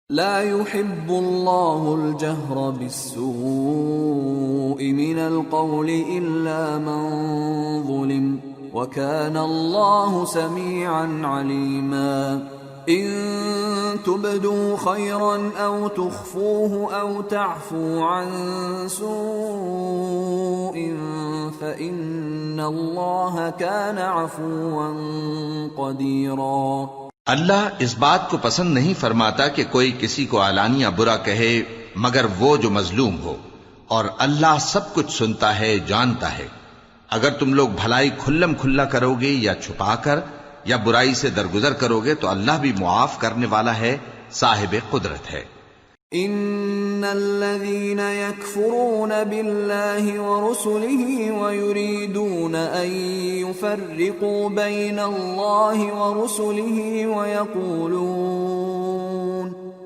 لا يحب الله الجهر بالسوء من القول إلا من ظلم وكان الله سميعا عليما إن تبدوا خيرا أو تخفوه أو تعفو عن سوء فإن الله كان عفوا قديرا۔ اللہ اس بات کو پسند نہیں فرماتا کہ کوئی کسی کو علانیہ برا کہے مگر وہ جو مظلوم ہو، اور اللہ سب کچھ سنتا ہے، جانتا ہے۔ اگر تم لوگ بھلائی کھلم کھلا کرو گے یا چھپا کر یا برائی سے درگزر کرو گے تو اللہ بھی معاف کرنے والا ہے، صاحب قدرت ہے۔ ان الذين يكفرون بالله ورسله ويريدون ان يفرقوا بين الله ورسله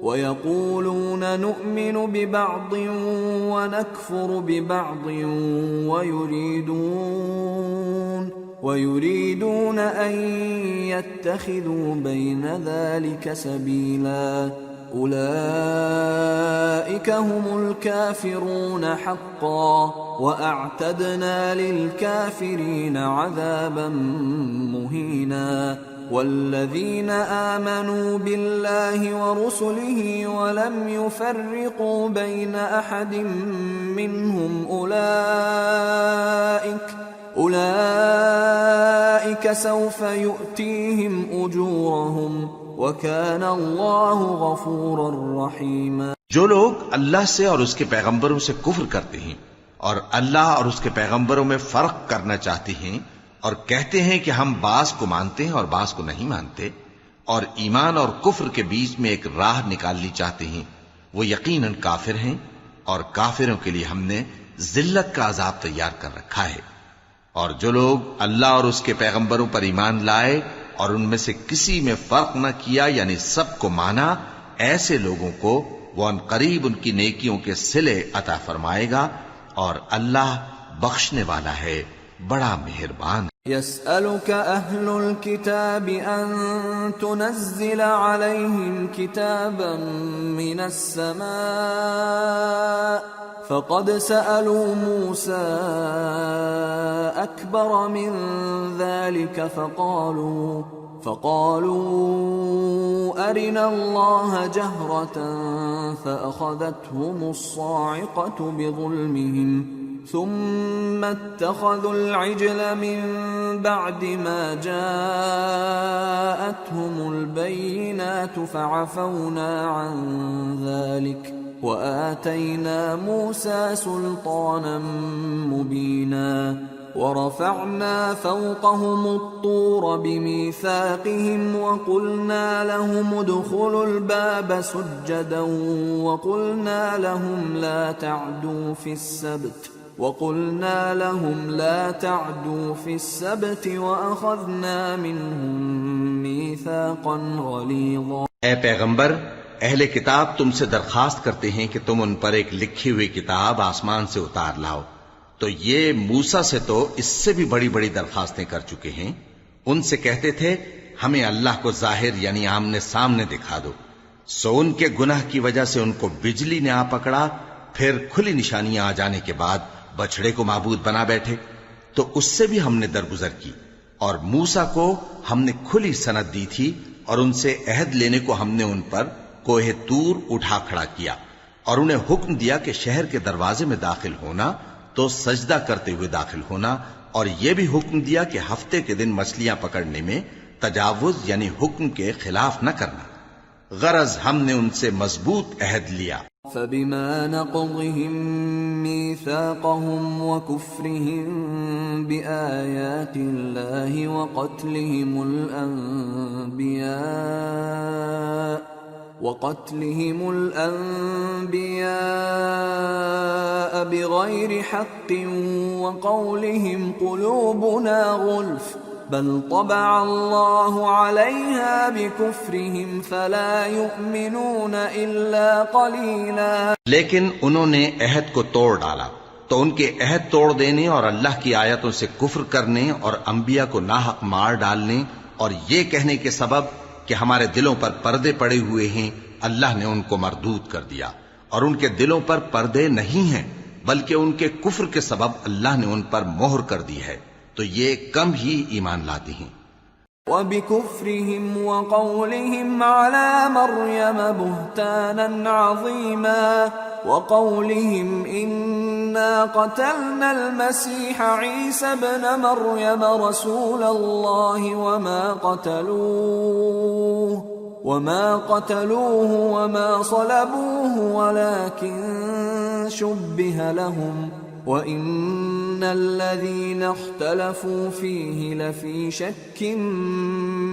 ويقولون نؤمن ببعض ونكفر ببعض ويريدون ان يتخذوا بين ذلك سبيلا أولئك هم الكافرون حقا وأعتدنا للكافرين عذابا مهينا والذين آمنوا بالله ورسله ولم يفرقوا بين أحد منهم أولئك سوف يؤتيهم أجورهم وَكَانَ اللَّهُ غَفُورًا رَحِيمًا۔ جو لوگ اللہ سے اور اس کے پیغمبروں سے کفر کرتے ہیں اور اللہ اور اس کے پیغمبروں میں فرق کرنا چاہتے ہیں اور کہتے ہیں کہ ہم بعض کو مانتے ہیں اور بعض کو نہیں مانتے، اور ایمان اور کفر کے بیچ میں ایک راہ نکالنی چاہتے ہیں، وہ یقیناً کافر ہیں، اور کافروں کے لیے ہم نے ذلت کا عذاب تیار کر رکھا ہے۔ اور جو لوگ اللہ اور اس کے پیغمبروں پر ایمان لائے اور ان میں سے کسی میں فرق نہ کیا یعنی سب کو مانا، ایسے لوگوں کو وہ ان قریب ان کی نیکیوں کے صلے عطا فرمائے گا، اور اللہ بخشنے والا ہے، بڑا مہربان۔ يسألك أهل الكتاب أن تنزل عليهم كتابا من السماء فقد سألوا موسى أكبر من ذلك فقالوا أرنا الله جهرة فأخذتهم الصاعقة بظلمهم ثم اتخذوا العجل من بعد ما جاءتهم البينات فعفونا عن ذلك وآتينا موسى سلطانا مبينا ورفعنا فوقهم الطور بميثاقهم وقلنا لهم ادخلوا الباب سجدا وقلنا لهم لا تعدوا في السبت وأخذنا منهم ميثاقا غليظا۔ اے پیغمبر، اہل کتاب تم سے درخواست کرتے ہیں کہ تم ان پر ایک لکھی ہوئی کتاب آسمان سے اتار لاؤ، تو یہ موسیٰ سے تو اس سے بھی بڑی بڑی درخواستیں کر چکے ہیں۔ ان سے کہتے تھے ہمیں اللہ کو ظاہر یعنی آمنے سامنے دکھا دو، سو ان کے گناہ کی وجہ سے ان کو بجلی نے آ پکڑا، پھر کھلی نشانیاں آ جانے کے بعد بچڑے کو معبود بنا بیٹھے، تو اس سے بھی ہم نے درگزر کی۔ اور موسیٰ کو ہم نے کھلی سند دی تھی، اور ان سے عہد لینے کو ہم نے ان پر کوہ طور اٹھا کھڑا کیا، اور انہیں حکم دیا کہ شہر کے دروازے میں داخل ہونا تو سجدہ کرتے ہوئے داخل ہونا، اور یہ بھی حکم دیا کہ ہفتے کے دن مچھلیاں پکڑنے میں تجاوز یعنی حکم کے خلاف نہ کرنا، غرض ہم نے ان سے مضبوط عہد لیا۔ فبما نقضهم ميثاقهم وكفرهم بآيات الله وقتلهم الأنبياء بغير حق وقولهم قلوبنا غلف بل طبع الله عليها بكفرهم فلا يؤمنون إلا قليلا۔ لیکن انہوں نے عہد کو توڑ ڈالا، تو ان کے عہد توڑ دینے اور اللہ کی آیتوں سے کفر کرنے اور انبیاء کو ناحق مار ڈالنے اور یہ کہنے کے سبب کہ ہمارے دلوں پر پردے پڑے ہوئے ہیں اللہ نے ان کو مردود کر دیا، اور ان کے دلوں پر پردے نہیں ہیں، بلکہ ان کے کفر کے سبب اللہ نے ان پر مہر کر دی ہے، تو یہ کم ہی ایمان لاتے ہیں۔ وَبِكُفْرِهِمْ وَقَوْلِهِمْ عَلَى مَرْيَمَ بُهْتَانًا عَظِيمًا وَقَوْلِهِمْ إِنَّا قَتَلْنَا الْمَسِيحَ عِيسَى ابْنَ مَرْيَمَ رَسُولَ اللَّهِ وَمَا قَتَلُوهُ وَمَا صَلَبُوهُ وَلَكِنْ شُبِّهَ لَهُمْ وَإِنَّ الَّذِينَ اخْتَلَفُوا فِيهِ لَفِي شَكٍّ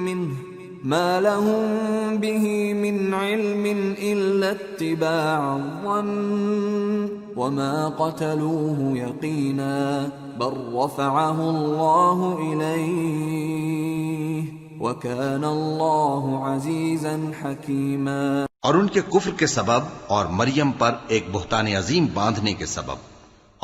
مِّنْهُ مَا لَهُم بِهِ مِنْ عِلْمٍ إِلَّا اتِّبَاعَ الظَّنِّ وَمَا قَتَلُوهُ يَقِينًا بَلْ رَفَعَهُ اللَّهُ إِلَيْهِ وَكَانَ اللَّهُ عَزِيزًا حَكِيمًا۔ اور ان کے کفر کے سبب اور مریم پر ایک بہتان عظیم باندھنے کے سبب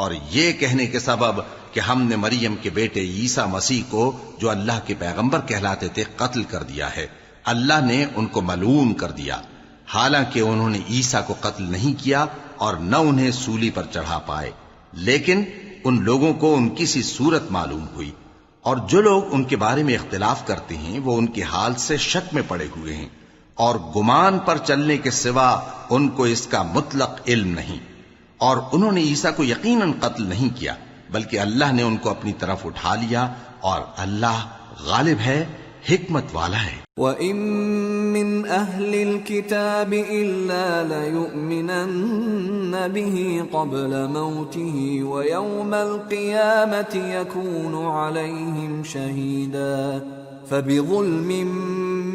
اور یہ کہنے کے سبب کہ ہم نے مریم کے بیٹے عیسیٰ مسیح کو جو اللہ کے پیغمبر کہلاتے تھے قتل کر دیا ہے، اللہ نے ان کو ملعون کر دیا، حالانکہ انہوں نے عیسیٰ کو قتل نہیں کیا اور نہ انہیں سولی پر چڑھا پائے، لیکن ان لوگوں کو ان کی سی صورت معلوم ہوئی، اور جو لوگ ان کے بارے میں اختلاف کرتے ہیں وہ ان کے حال سے شک میں پڑے ہوئے ہیں، اور گمان پر چلنے کے سوا ان کو اس کا مطلق علم نہیں، اور انہوں نے عیسیٰ کو یقیناً قتل نہیں کیا بلکہ اللہ نے ان کو اپنی طرف اٹھا لیا، اور اللہ غالب ہے، حکمت والا ہے۔ وَإِن مِّنْ أَهْلِ الْكِتَابِ إِلَّا لَيُؤْمِنَنَّ بِهِ قَبْلَ مَوْتِهِ وَيَوْمَ الْقِيَامَةِ يَكُونُ عَلَيْهِمْ شَهِيدًا فَبِظُلْمٍ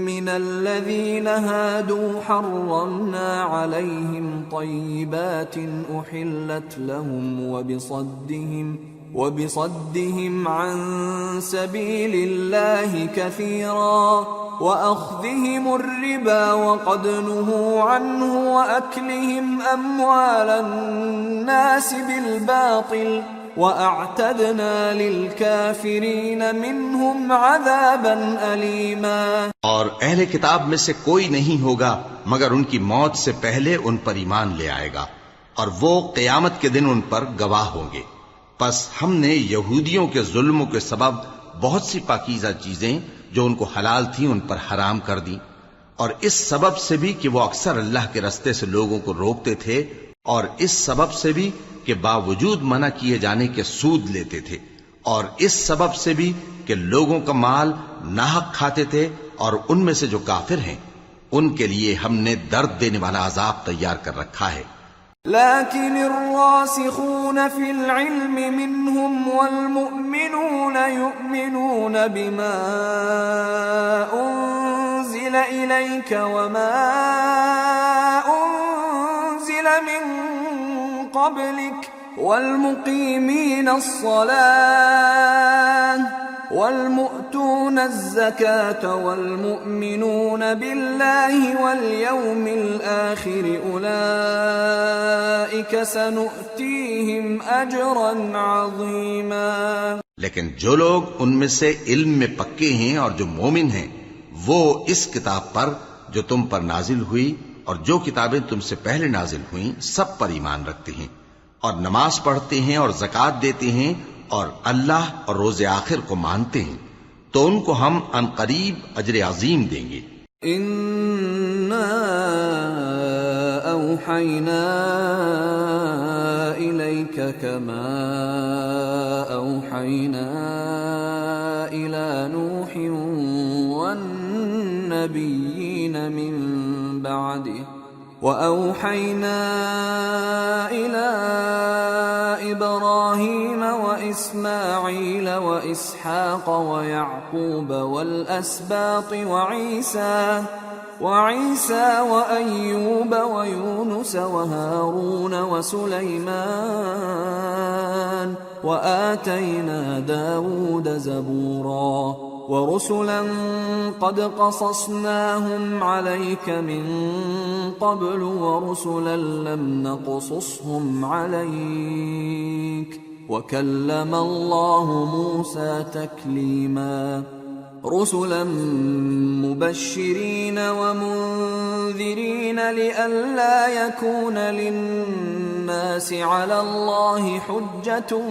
مِّنَ الَّذِينَ هَادُوا حَرَّمْنَا عَلَيْهِمْ طَيِّبَاتٍ أُحِلَّتْ لَهُمْ وبصدهم عن سبيل الله كثيرا وأخذهم الربا وقد نهوا عنه وأكلهم أموال الناس بالباطل وأعتدنا للكافرين منهم عذابا أليما۔ اور اہل کتاب میں سے کوئی نہیں ہوگا مگر ان کی موت سے پہلے ان پر ایمان لے آئے گا، اور وہ قیامت کے دن ان پر گواہ ہوں گے۔ پس ہم نے یہودیوں کے ظلموں کے سبب بہت سی پاکیزہ چیزیں جو ان کو حلال تھیں ان پر حرام کر دیں، اور اس سبب سے بھی کہ وہ اکثر اللہ کے رستے سے لوگوں کو روکتے تھے، اور اس سبب سے بھی کہ باوجود منع کیے جانے کے سود لیتے تھے، اور اس سبب سے بھی کہ لوگوں کا مال ناحق کھاتے تھے، اور ان میں سے جو کافر ہیں ان کے لیے ہم نے درد دینے والا عذاب تیار کر رکھا ہے۔ لكن الراسخون في العلم منهم والمؤمنون يؤمنون بما أنزل إليك وما أنزل من قبلك والمقيمين الصلاة والمؤتون الزكاة والمؤمنون بالله واليوم الآخر أولئك سنؤتيهم أجرا عظيما۔ لیکن جو لوگ ان میں سے علم میں پکے ہیں اور جو مومن ہیں وہ اس کتاب پر جو تم پر نازل ہوئی اور جو کتابیں تم سے پہلے نازل ہوئیں سب پر ایمان رکھتے ہیں اور نماز پڑھتے ہیں اور زکوٰۃ دیتے ہیں اور اللہ اور روز آخر کو مانتے ہیں تو ان کو ہم عنقریب اجر عظیم دیں گے۔ اِنَّا أَوْحَيْنَا إِلَيْكَ كَمَا أَوْحَيْنَا إِلَى نُوحٍ وَالنَّبِيِّينَ مِن بَعْدِهِ وَأَوْحَيْنَا إِلَى إِبْرَاهِيمَ وَإِسْمَاعِيلَ وَإِسْحَاقَ وَيَعْقُوبَ وَالْأَسْبَاطِ وَعِيسَى وَأَيُّوبَ وَيُونُسَ وَهَارُونَ وَسُلَيْمَانَ وَآتَيْنَا دَاوُودَ زَبُورًا وَرُسُلًا قَدْ قَصَصْنَاهُمْ عَلَيْكَ مِن قَبْلُ وَرُسُلًا لَّمْ نَقْصُصْهُمْ عَلَيْكَ وَكَلَّمَ اللَّهُ مُوسَىٰ تَكْلِيمًا۔ رسلا مبشرين ومنذرين لئلا يكون للناس على الله حجة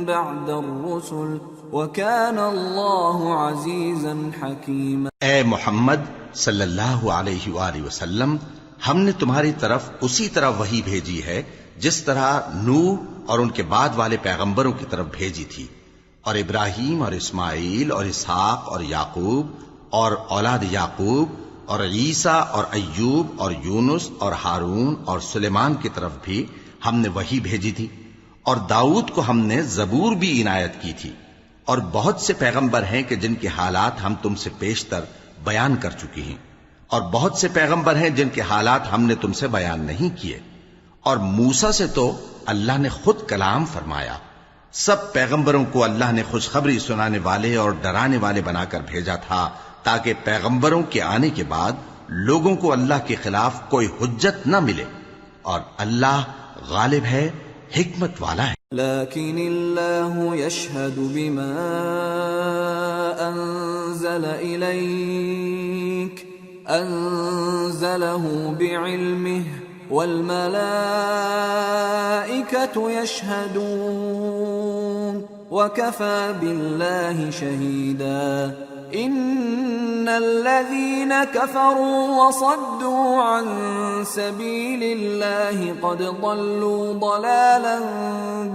بعد الرسل وكان الله عزيزا حكيما۔ اے محمد صلی اللہ علیہ وآلہ وسلم، ہم نے تمہاری طرف اسی طرح وحی بھیجی ہے جس طرح نوح اور ان کے بعد والے پیغمبروں کی طرف بھیجی تھی، اور ابراہیم اور اسماعیل اور اسحاق اور یعقوب اور اولاد یعقوب اور عیسیٰ اور ایوب اور یونس اور ہارون اور سلیمان کی طرف بھی ہم نے وحی بھیجی تھی، اور داؤد کو ہم نے زبور بھی عنایت کی تھی، اور بہت سے پیغمبر ہیں کہ جن کے حالات ہم تم سے پیشتر بیان کر چکی ہیں، اور بہت سے پیغمبر ہیں جن کے حالات ہم نے تم سے بیان نہیں کیے، اور موسیٰ سے تو اللہ نے خود کلام فرمایا۔ سب پیغمبروں کو اللہ نے خوشخبری سنانے والے اور ڈرانے والے بنا کر بھیجا تھا تاکہ پیغمبروں کے آنے کے بعد لوگوں کو اللہ کے خلاف کوئی حجت نہ ملے، اور اللہ غالب ہے، حکمت والا ہے۔ لیکن اللہ یشہد بما انزل الیک انزلہ بعلمہ والملائکة يشهدون وكفى بالله شهيدا إن الذين كفروا وصدوا عن سبيل الله قد ضلوا ضلالا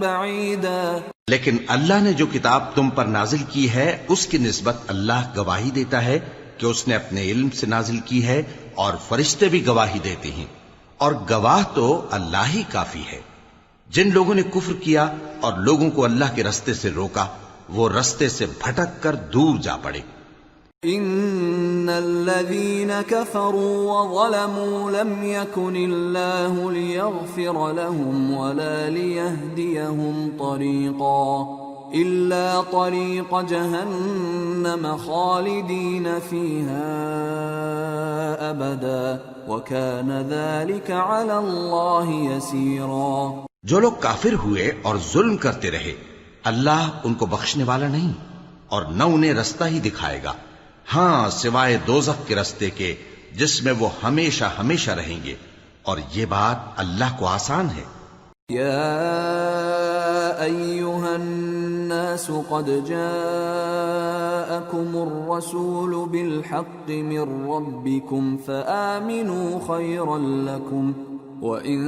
بعيدا۔ لیکن اللہ نے جو کتاب تم پر نازل کی ہے اس کی نسبت اللہ گواہی دیتا ہے کہ اس نے اپنے علم سے نازل کی ہے، اور فرشتے بھی گواہی دیتے ہیں، اور گواہ تو اللہ ہی کافی ہے۔ جن لوگوں نے کفر کیا اور لوگوں کو اللہ کے رستے سے روکا، وہ رستے سے بھٹک کر دور جا پڑے۔ ان الذين كفروا وظلموا لم يكن الله ليغفر لهم ولا ليهديهم طريقا إلا طريق جهنم خالدين فيها أبدا وكان ذلك على الله يسيرا۔ جو لوگ کافر ہوئے اور ظلم کرتے رہے، اللہ ان کو بخشنے والا نہیں اور نہ انہیں رستہ ہی دکھائے گا، ہاں سوائے دوزخ کے رستے کے جس میں وہ ہمیشہ ہمیشہ رہیں گے، اور یہ بات اللہ کو آسان ہے۔ یا ایھا الناس قد جاءکم الرسول بالحق من ربکم فآمنوا خیرا لکم وَإِن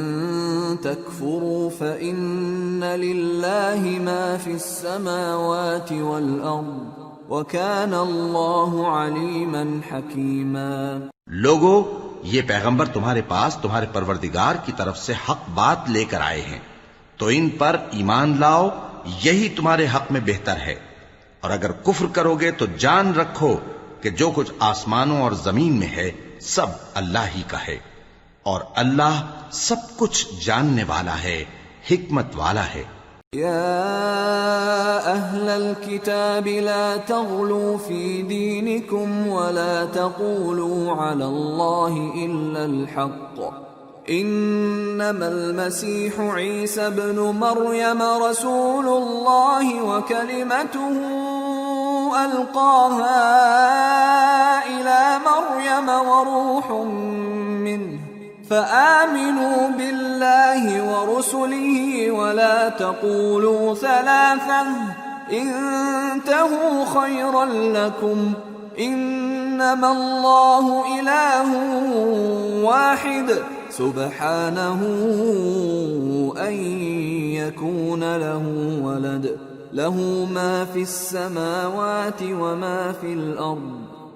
تَكْفُرُوا فَإِنَّ لِلَّهِ مَا فِي السَّمَاوَاتِ وَالْأَرْضِ وَكَانَ اللَّهُ عَلِيمًا حَكِيمًا۔ لوگو، یہ پیغمبر تمہارے پاس تمہارے پروردگار کی طرف سے حق بات لے کر آئے ہیں، تو ان پر ایمان لاؤ، یہی تمہارے حق میں بہتر ہے، اور اگر کفر کرو گے تو جان رکھو کہ جو کچھ آسمانوں اور زمین میں ہے سب اللہ ہی کا ہے، اور اللہ سب کچھ جاننے والا ہے، حکمت والا ہے۔ یا اہل الكتاب لا تغلوا فی دینکم ولا تقولوا علی اللہ الا الحق انما المسیح عیسی ابن مریم رسول اللہ وکلمته القاها الى مریم وروح منه فآمنوا بالله ورسله ولا تقولوا ثلاثة انتهوا خيرا لكم انما الله إله واحد سبحانه أن يكون له ولد له ما في السماوات وما في الأرض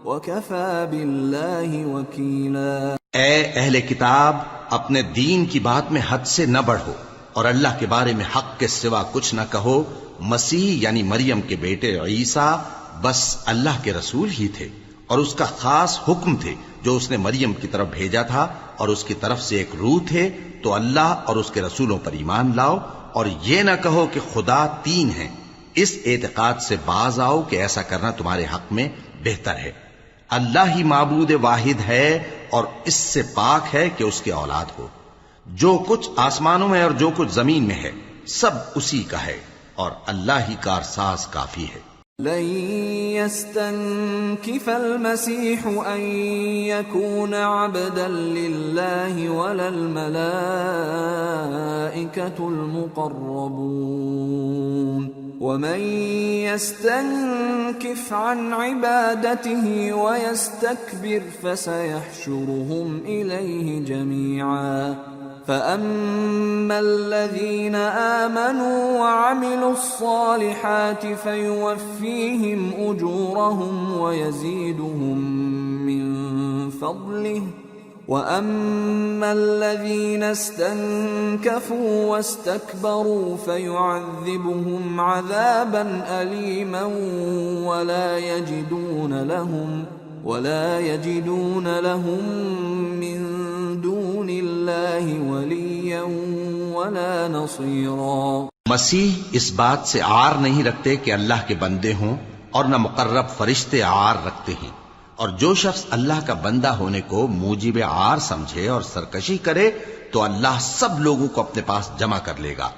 وَكَفَى بِاللَّهِ وَكِيلًا۔ اے اہل کتاب، اپنے دین کی بات میں حد سے نہ بڑھو، اور اللہ کے بارے میں حق کے سوا کچھ نہ کہو۔ مسیح یعنی مریم کے بیٹے عیسیٰ بس اللہ کے رسول ہی تھے، اور اس کا خاص حکم تھے جو اس نے مریم کی طرف بھیجا تھا، اور اس کی طرف سے ایک روح تھے۔ تو اللہ اور اس کے رسولوں پر ایمان لاؤ، اور یہ نہ کہو کہ خدا تین ہیں۔ اس اعتقاد سے باز آؤ کہ ایسا کرنا تمہارے حق میں بہتر ہے۔ اللہ ہی معبود واحد ہے، اور اس سے پاک ہے کہ اس کے اولاد ہو۔ جو کچھ آسمانوں میں اور جو کچھ زمین میں ہے سب اسی کا ہے، اور اللہ ہی کارساز کافی ہے۔ لن يستنكف المسيح أن يكون عبدا لله ولا الملائكة المقربون ومن يستنكف عن عبادته ويستكبر فسيحشرهم إليه جميعا فأما الذين آمنوا وعملوا الصالحات فيوفيهم أجورهم ويزيدهم من فضله وأما الذين استنكفوا واستكبروا فيعذبهم عذابا أليما ولا يجدون لهم من دون الله وليا ولا نصيرا. مسیح اس بات سے عار نہیں رکھتے کہ اللہ کے بندے ہوں اور نہ مقرب فرشتے عار رکھتے ہیں، اور جو شخص اللہ کا بندہ ہونے کو موجب عار سمجھے اور سرکشی کرے تو اللہ سب لوگوں کو اپنے پاس جمع کر لے گا.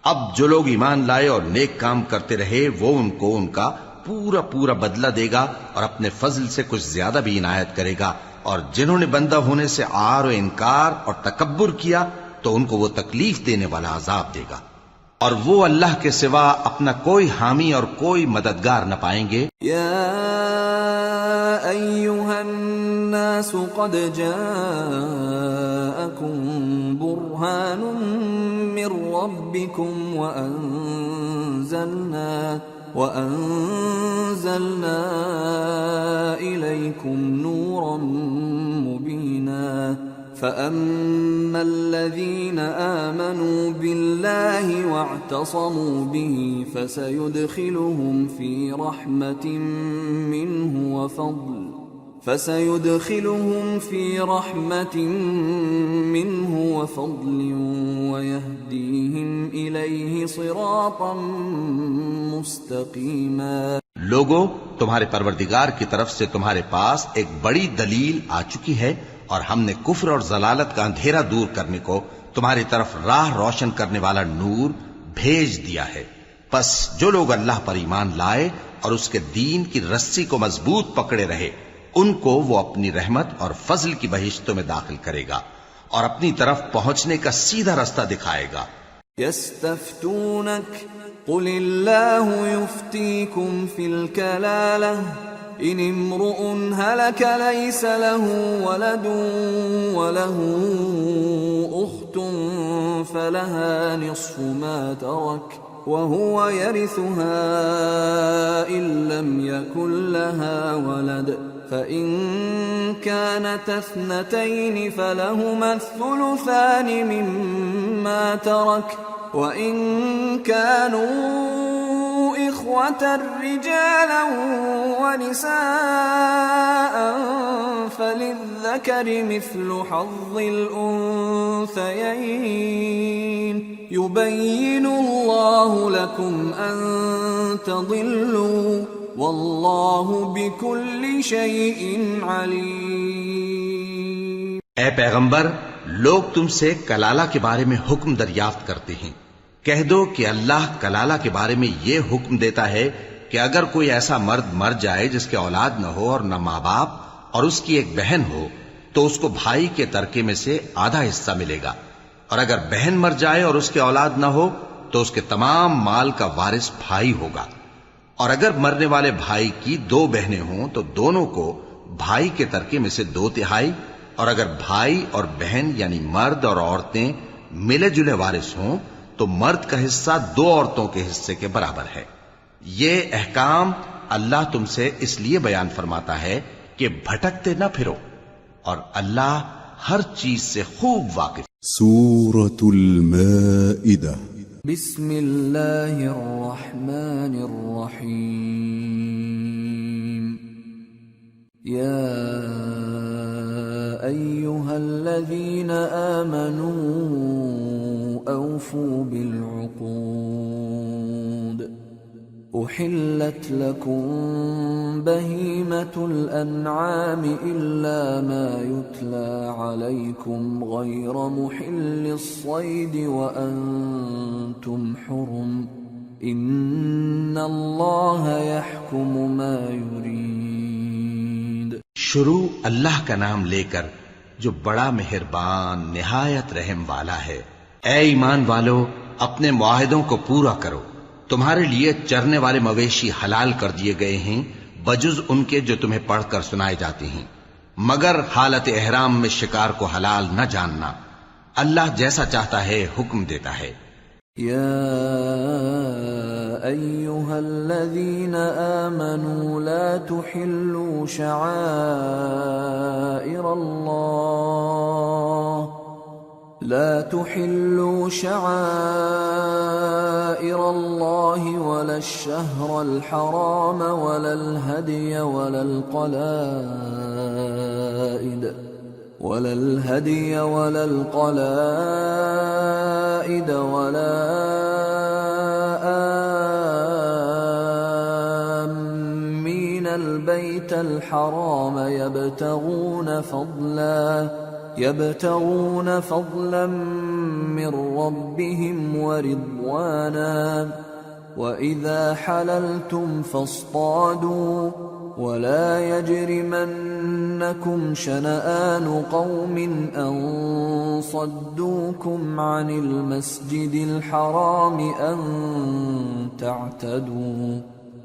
اب جو لوگ ایمان لائے اور نیک کام کرتے رہے وہ ان کو ان کا پورا پورا بدلہ دے گا اور اپنے فضل سے کچھ زیادہ بھی عنایت کرے گا، اور جنہوں نے بندہ ہونے سے عار و انکار اور تکبر کیا تو ان کو وہ تکلیف دینے والا عذاب دے گا، اور وہ اللہ کے سوا اپنا کوئی حامی اور کوئی مددگار نہ پائیں گے. یا ایھا الناس قد جاءکم برہان من ربکم وأنزلنا إليكم نورا مبينا فأما الذين آمنوا بالله واعتصموا به فسيدخلهم في رحمة منه وفضل ويهديهم إليه صراطا مستقيما. لوگو، تمہارے پروردگار کی طرف سے تمہارے پاس ایک بڑی دلیل آ چکی ہے، اور ہم نے کفر اور ضلالت کا اندھیرا دور کرنے کو تمہاری طرف راہ روشن کرنے والا نور بھیج دیا ہے. پس جو لوگ اللہ پر ایمان لائے اور اس کے دین کی رسی کو مضبوط پکڑے رہے ان کو وہ اپنی رحمت اور فضل کی بہشتوں میں داخل کرے گا اور اپنی طرف پہنچنے کا سیدھا رستہ دکھائے گا. يستفتونك قل الله يفتيكم في الكلالة إن امرؤ هلك ليس له ولد وله أخت فلها نصف ما ترك وهو يرثها إن لم يكن لها ولد فإن كانت اثنتين فلهما الثلثان مما ترك وإن كانوا إخوة رجالا ونساء فللذكر مثل حظ الأنثيين يبين الله لكم أن تضلوا واللہ بکل شیء علیم. اے پیغمبر، لوگ تم سے کلالہ کے بارے میں حکم دریافت کرتے ہیں. کہہ دو کہ اللہ کلالہ کے بارے میں یہ حکم دیتا ہے کہ اگر کوئی ایسا مرد مر جائے جس کے اولاد نہ ہو اور نہ ماں باپ اور اس کی ایک بہن ہو تو اس کو بھائی کے ترکے میں سے آدھا حصہ ملے گا، اور اگر بہن مر جائے اور اس کے اولاد نہ ہو تو اس کے تمام مال کا وارث بھائی ہوگا. اور اگر مرنے والے بھائی کی دو بہنیں ہوں تو دونوں کو بھائی کے ترکے میں سے 2/3، اور اگر بھائی اور بہن یعنی مرد اور عورتیں ملے جلے وارث ہوں تو مرد کا حصہ 2 عورتوں کے حصے کے برابر ہے. یہ احکام اللہ تم سے اس لیے بیان فرماتا ہے کہ بھٹکتے نہ پھرو، اور اللہ ہر چیز سے خوب واقف. سورة المائدة. بسم اللہ الرحمن الرحیم. یا ایہا الذین آمنوا اوفوا بالعقود احلت لکم بہیمۃ الانعام الا ما یتلی علیکم غیر محل الصید وانتم حرم ان اللہ یحکم ما یرید۔ شروع اللہ کا نام لے کر جو بڑا مہربان نہایت رحم والا ہے۔ اے ایمان والو، اپنے معاہدوں کو پورا کرو۔ تمہارے لیے چرنے والے مویشی حلال کر دیے گئے ہیں بجز ان کے جو تمہیں پڑھ کر سنائے جاتے ہیں، مگر حالت احرام میں شکار کو حلال نہ جاننا۔ اللہ جیسا چاہتا ہے حکم دیتا ہے۔ یا ایہا الذین آمنوا لا تحلوا شعائر اللہ ولا الشہر الحرام ولا الہدی ولا القلائد ولا آمین البیت الحرام يبتغون فضلا من ربهم ورضوانا وإذا حللتم فاصطادوا ولا يجرمنكم شنآن قوم أن صدوكم عن المسجد الحرام أن تعتدوا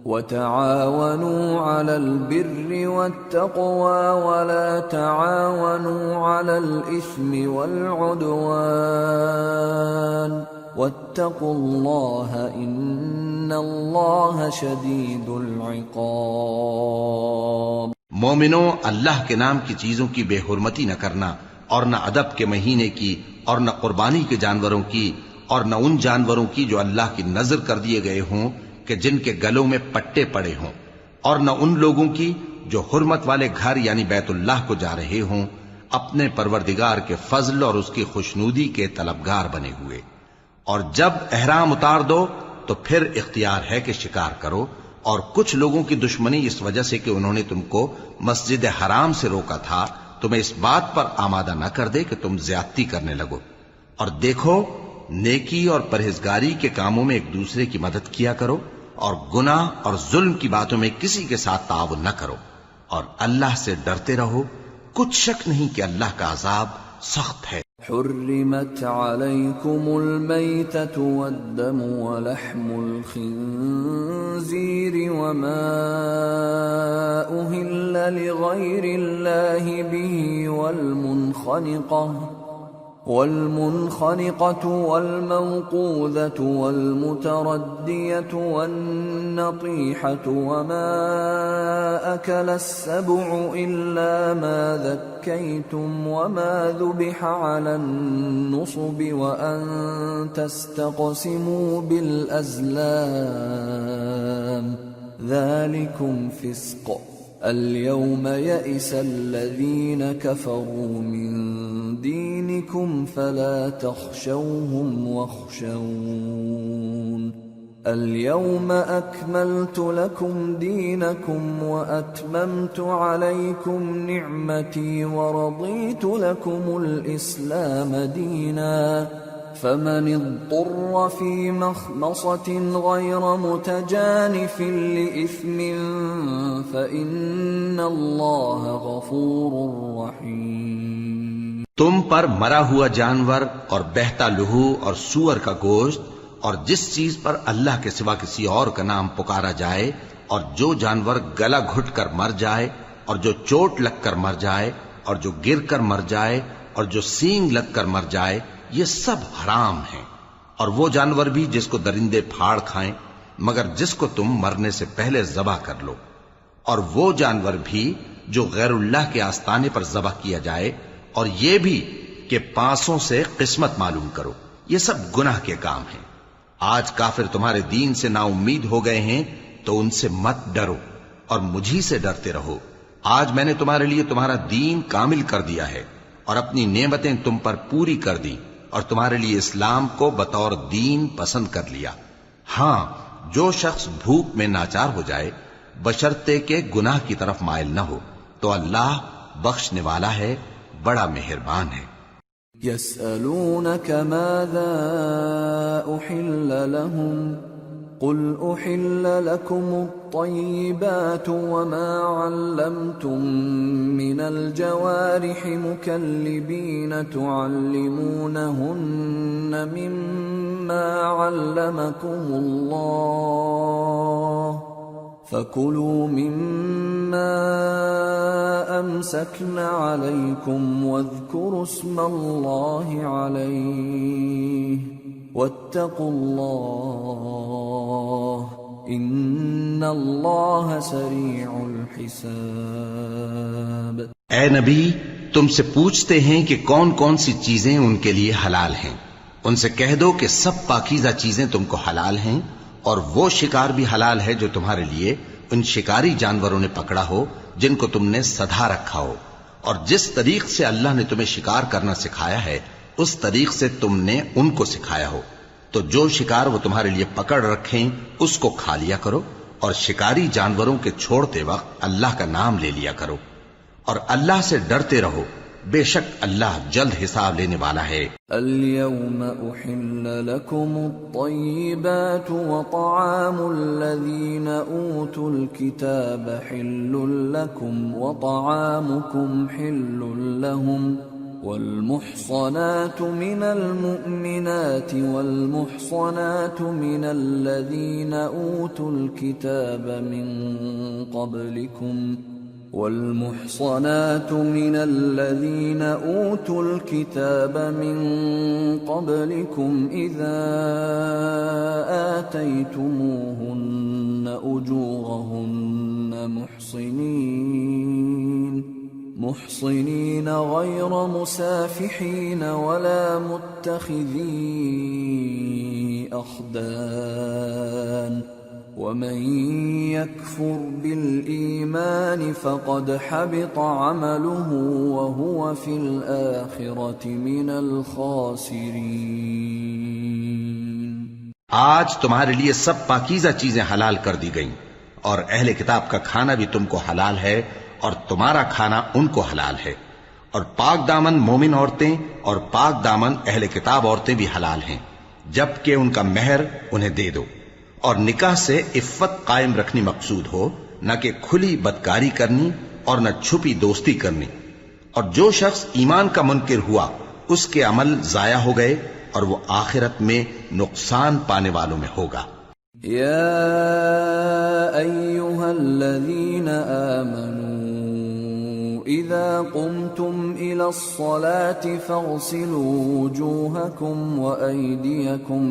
وتعاونوا على البر والتقوى ولا تعاونوا على الإثم والعدوان واتقوا الله إن الله شديد العقاب۔ مومنوں، اللہ کے نام کی چیزوں کی بے حرمتی نہ کرنا، اور نہ ادب کے مہینے کی، اور نہ قربانی کے جانوروں کی، اور نہ ان جانوروں کی جو اللہ کی نذر کر دیے گئے ہوں کہ جن کے گلوں میں پٹے پڑے ہوں، اور نہ ان لوگوں کی جو حرمت والے گھر یعنی بیت اللہ کو جا رہے ہوں اپنے پروردگار کے فضل اور اس کی خوشنودی کے طلبگار بنے ہوئے۔ اور جب احرام اتار دو تو پھر اختیار ہے کہ شکار کرو، اور کچھ لوگوں کی دشمنی اس وجہ سے کہ انہوں نے تم کو مسجد حرام سے روکا تھا تمہیں اس بات پر آمادہ نہ کر دے کہ تم زیادتی کرنے لگو۔ اور دیکھو، نیکی اور پرہیزگاری کے کاموں میں ایک دوسرے کی مدد کیا کرو، اور گناہ اور ظلم کی باتوں میں کسی کے ساتھ تعاون نہ کرو، اور اللہ سے ڈرتے رہو۔ کچھ شک نہیں کہ اللہ کا عذاب سخت ہے۔ حرمت علیکم المیتۃ والدم ولحم الخنزیر وما أهل لغیر اللہ به والمنخنقة والموقوذة والمتردية والنطيحة وما أكل السبع إلا ما ذكيتم وما ذبح على النصب وأن تستقسموا بالأزلام ذلكم فسق اليوم يئس الذين كفروا من دينكم فلا تخشوهم واخشون اليوم أكملت لكم دينكم وأتممت عليكم نعمتي ورضيت لكم الإسلام دينا فمن اضطر في مخمصة غير متجانف لإثم فإن الله غفور رحيم۔ تم پر مرا ہوا جانور اور بہتا لہو اور سور کا گوشت اور جس چیز پر اللہ کے سوا کسی اور کا نام پکارا جائے اور جو جانور گلا گھٹ کر مر جائے اور جو چوٹ لگ کر مر جائے اور جو گر کر مر جائے اور جو سینگ لگ کر مر جائے، یہ سب حرام ہیں۔ اور وہ جانور بھی جس کو درندے پھاڑ کھائیں مگر جس کو تم مرنے سے پہلے ذبح کر لو، اور وہ جانور بھی جو غیر اللہ کے آستانے پر ذبح کیا جائے، اور یہ بھی کہ پانسوں سے قسمت معلوم کرو۔ یہ سب گناہ کے کام ہیں۔ آج کافر تمہارے دین سے نا امید ہو گئے ہیں تو ان سے مت ڈرو اور مجھی سے ڈرتے رہو۔ آج میں نے تمہارے لیے تمہارا دین کامل کر دیا ہے اور اپنی نعمتیں تم پر پوری کر دی اور تمہارے لیے اسلام کو بطور دین پسند کر لیا۔ ہاں، جو شخص بھوک میں ناچار ہو جائے بشرطے کہ گناہ کی طرف مائل نہ ہو تو اللہ بخشنے والا ہے، بڑا مہربان ہے۔ يسألونك ماذا أحل لهم قل أحل لكم الطيبات وما علمتم من الجوارح مكلبين تعلمونهن مما علمكم الله فكلوا مما أمسكن عليكم واذكروا اسم الله عليه واتقوا الله ان اللہ سریع الحساب۔ اے نبی، تم سے پوچھتے ہیں کہ کون کون سی چیزیں ان کے لیے حلال ہیں۔ ان سے کہہ دو کہ سب پاکیزہ چیزیں تم کو حلال ہیں، اور وہ شکار بھی حلال ہے جو تمہارے لیے ان شکاری جانوروں نے پکڑا ہو جن کو تم نے سدھا رکھا ہو، اور جس طریق سے اللہ نے تمہیں شکار کرنا سکھایا ہے اس طریق سے تم نے ان کو سکھایا ہو، تو جو شکار وہ تمہارے لیے پکڑ رکھیں اس کو کھا لیا کرو، اور شکاری جانوروں کے چھوڑتے وقت اللہ کا نام لے لیا کرو، اور اللہ سے ڈرتے رہو، بے شک اللہ جلد حساب لینے والا ہے۔ اليوم احل لكم الطيبات وطعام الذين اوتوا الكتاب حل لكم وطعامكم حل لهم والمحصنات من المؤمنات والمحصنات من الذين أوتوا الكتاب من قبلكم والمحصنات من الذين أوتوا الكتاب من قبلكم إذا آتيتموهن أجورهن محصنين غير مسافحين ولا متخذي أخدان ومن يكفر بالإيمان فقد حبط عمله وهو في الآخرة من الخاسرين۔ آج تمہارے لیے سب پاکیزہ چیزیں حلال کر دی گئیں، اور اہل کتاب کا کھانا بھی تم کو حلال ہے اور تمہارا کھانا ان کو حلال ہے، اور پاک دامن مومن عورتیں اور پاک دامن اہل کتاب عورتیں بھی حلال ہیں، جبکہ ان کا مہر انہیں دے دو، اور نکاح سے عفت قائم رکھنی مقصود ہو، نہ کہ کھلی بدکاری کرنی اور نہ چھپی دوستی کرنی۔ اور جو شخص ایمان کا منکر ہوا اس کے عمل ضائع ہو گئے اور وہ آخرت میں نقصان پانے والوں میں ہوگا۔ یا ایھا الذین آمنوا اذا قمتم الى الصلاة فاغسلوا وجوهكم وأيديكم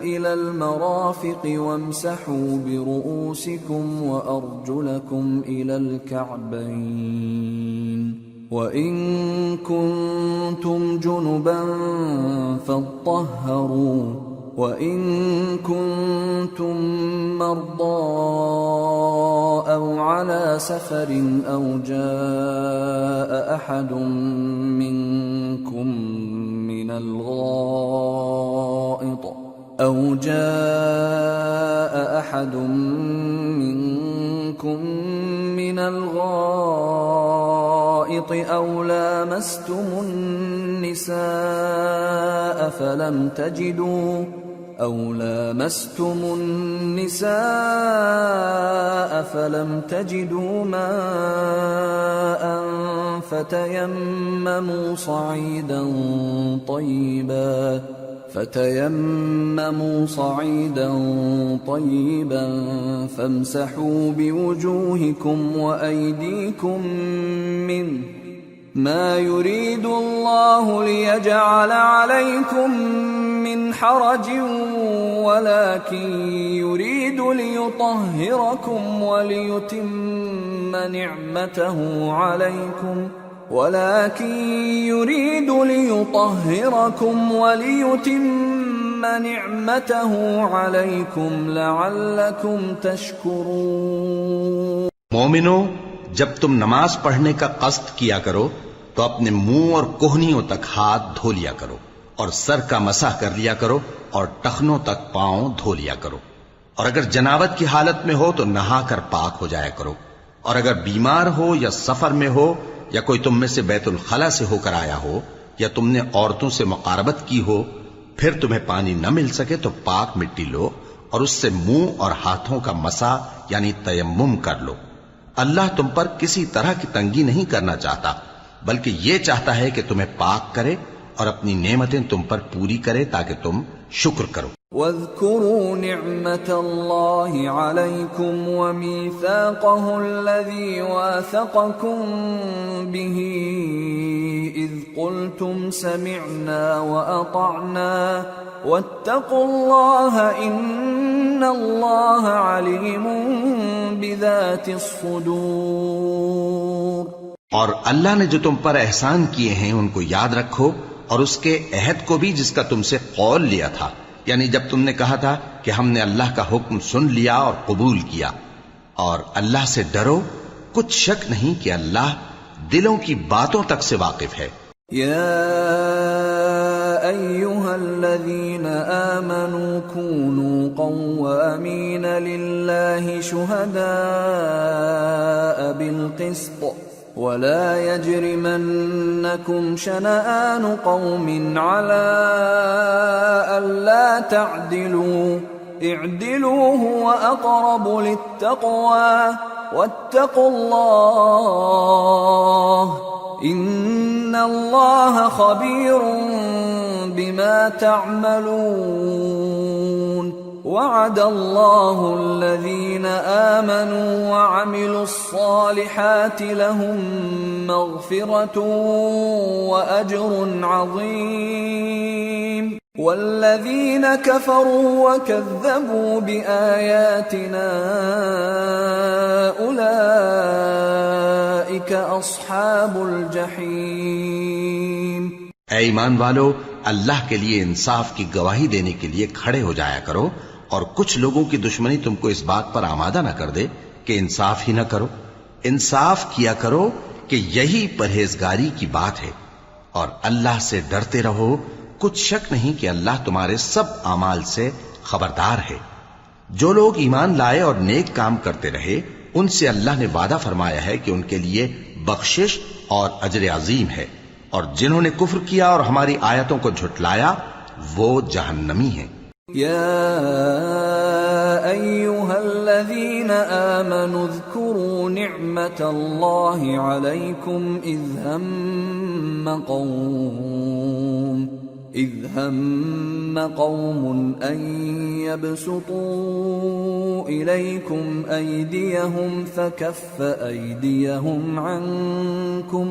إلى المرافق وامسحوا برؤوسكم وأرجلكم إلى الكعبين وإن كنتم جنبا فاطهروا وإن كنتم مرضى أو على سفر أو جاء أحد منكم من الغائط أو لامستم النساء فلم تجدوا ماء فتيمموا صعيدا طيبا فامسحوا بوجوهكم وأيديكم منه ما يريد الله ليجعل عليكم من حرج ولكن يريد ليطهركم وليتم نعمته عليكم لعلكم تشكرون۔ مومنو، جب تم نماز پڑھنے کا قصد کیا کرو تو اپنے منہ اور کوہنیوں تک ہاتھ دھو لیا کرو، اور سر کا مسح کر لیا کرو، اور ٹخنوں تک پاؤں دھو لیا کرو، اور اگر جنابت کی حالت میں ہو تو نہا کر پاک ہو جایا کرو، اور اگر بیمار ہو یا سفر میں ہو یا کوئی تم میں سے بیت الخلا سے ہو کر آیا ہو یا تم نے عورتوں سے مقاربت کی ہو، پھر تمہیں پانی نہ مل سکے تو پاک مٹی لو اور اس سے منہ اور ہاتھوں کا مسح یعنی تیمم کر لو۔ اللہ تم پر کسی طرح کی تنگی نہیں کرنا چاہتا، بلکہ یہ چاہتا ہے کہ تمہیں پاک کرے اور اپنی نعمتیں تم پر پوری کرے تاکہ تم شکر کرو۔ واذكروا نعمة الله عليكم وميثاقه الذي واثقكم به إذ قلتم سمعنا وأطعنا واتقوا الله إن الله عليم بذات الصدور۔ اور اللہ نے جو تم پر احسان کیے ہیں ان کو یاد رکھو، اور اس کے عہد کو بھی جس کا تم سے قول لیا تھا، یعنی جب تم نے کہا تھا کہ ہم نے اللہ کا حکم سن لیا اور قبول کیا، اور اللہ سے ڈرو، کچھ شک نہیں کہ اللہ دلوں کی باتوں تک سے واقف ہے۔ یا ایھا الذین آمنوا کونوا قوامین للہ شہداء بالقسط ولا يجرمنكم شنآن قوم على ألا تعدلوا اعدلوا هو أقرب للتقوى واتقوا الله إن الله خبير بما تعملون۔ وعد الله الذين آمنوا وعملوا الصالحات لهم مغفرة وأجر عظيم، والذين كفروا وكذبوا بآياتنا أولئك أصحاب الجحيم۔ اے ایمان والو، اللہ کے لیے انصاف کی گواہی دینے کے لیے کھڑے ہو جایا کرو، اور کچھ لوگوں کی دشمنی تم کو اس بات پر آمادہ نہ کر دے کہ انصاف ہی نہ کرو۔ انصاف کیا کرو کہ یہی پرہیزگاری کی بات ہے، اور اللہ سے ڈرتے رہو، کچھ شک نہیں کہ اللہ تمہارے سب اعمال سے خبردار ہے۔ جو لوگ ایمان لائے اور نیک کام کرتے رہے، ان سے اللہ نے وعدہ فرمایا ہے کہ ان کے لیے بخشش اور اجر عظیم ہے، اور جنہوں نے کفر کیا اور ہماری آیتوں کو جھٹلایا وہ جہنمی ہیں۔ یا ایھا الذین آمنوا اذکروا نعمت اللہ علیکم إذ هم قوم أن يبسطوا إليكم أيديهم فكف أيديهم عنكم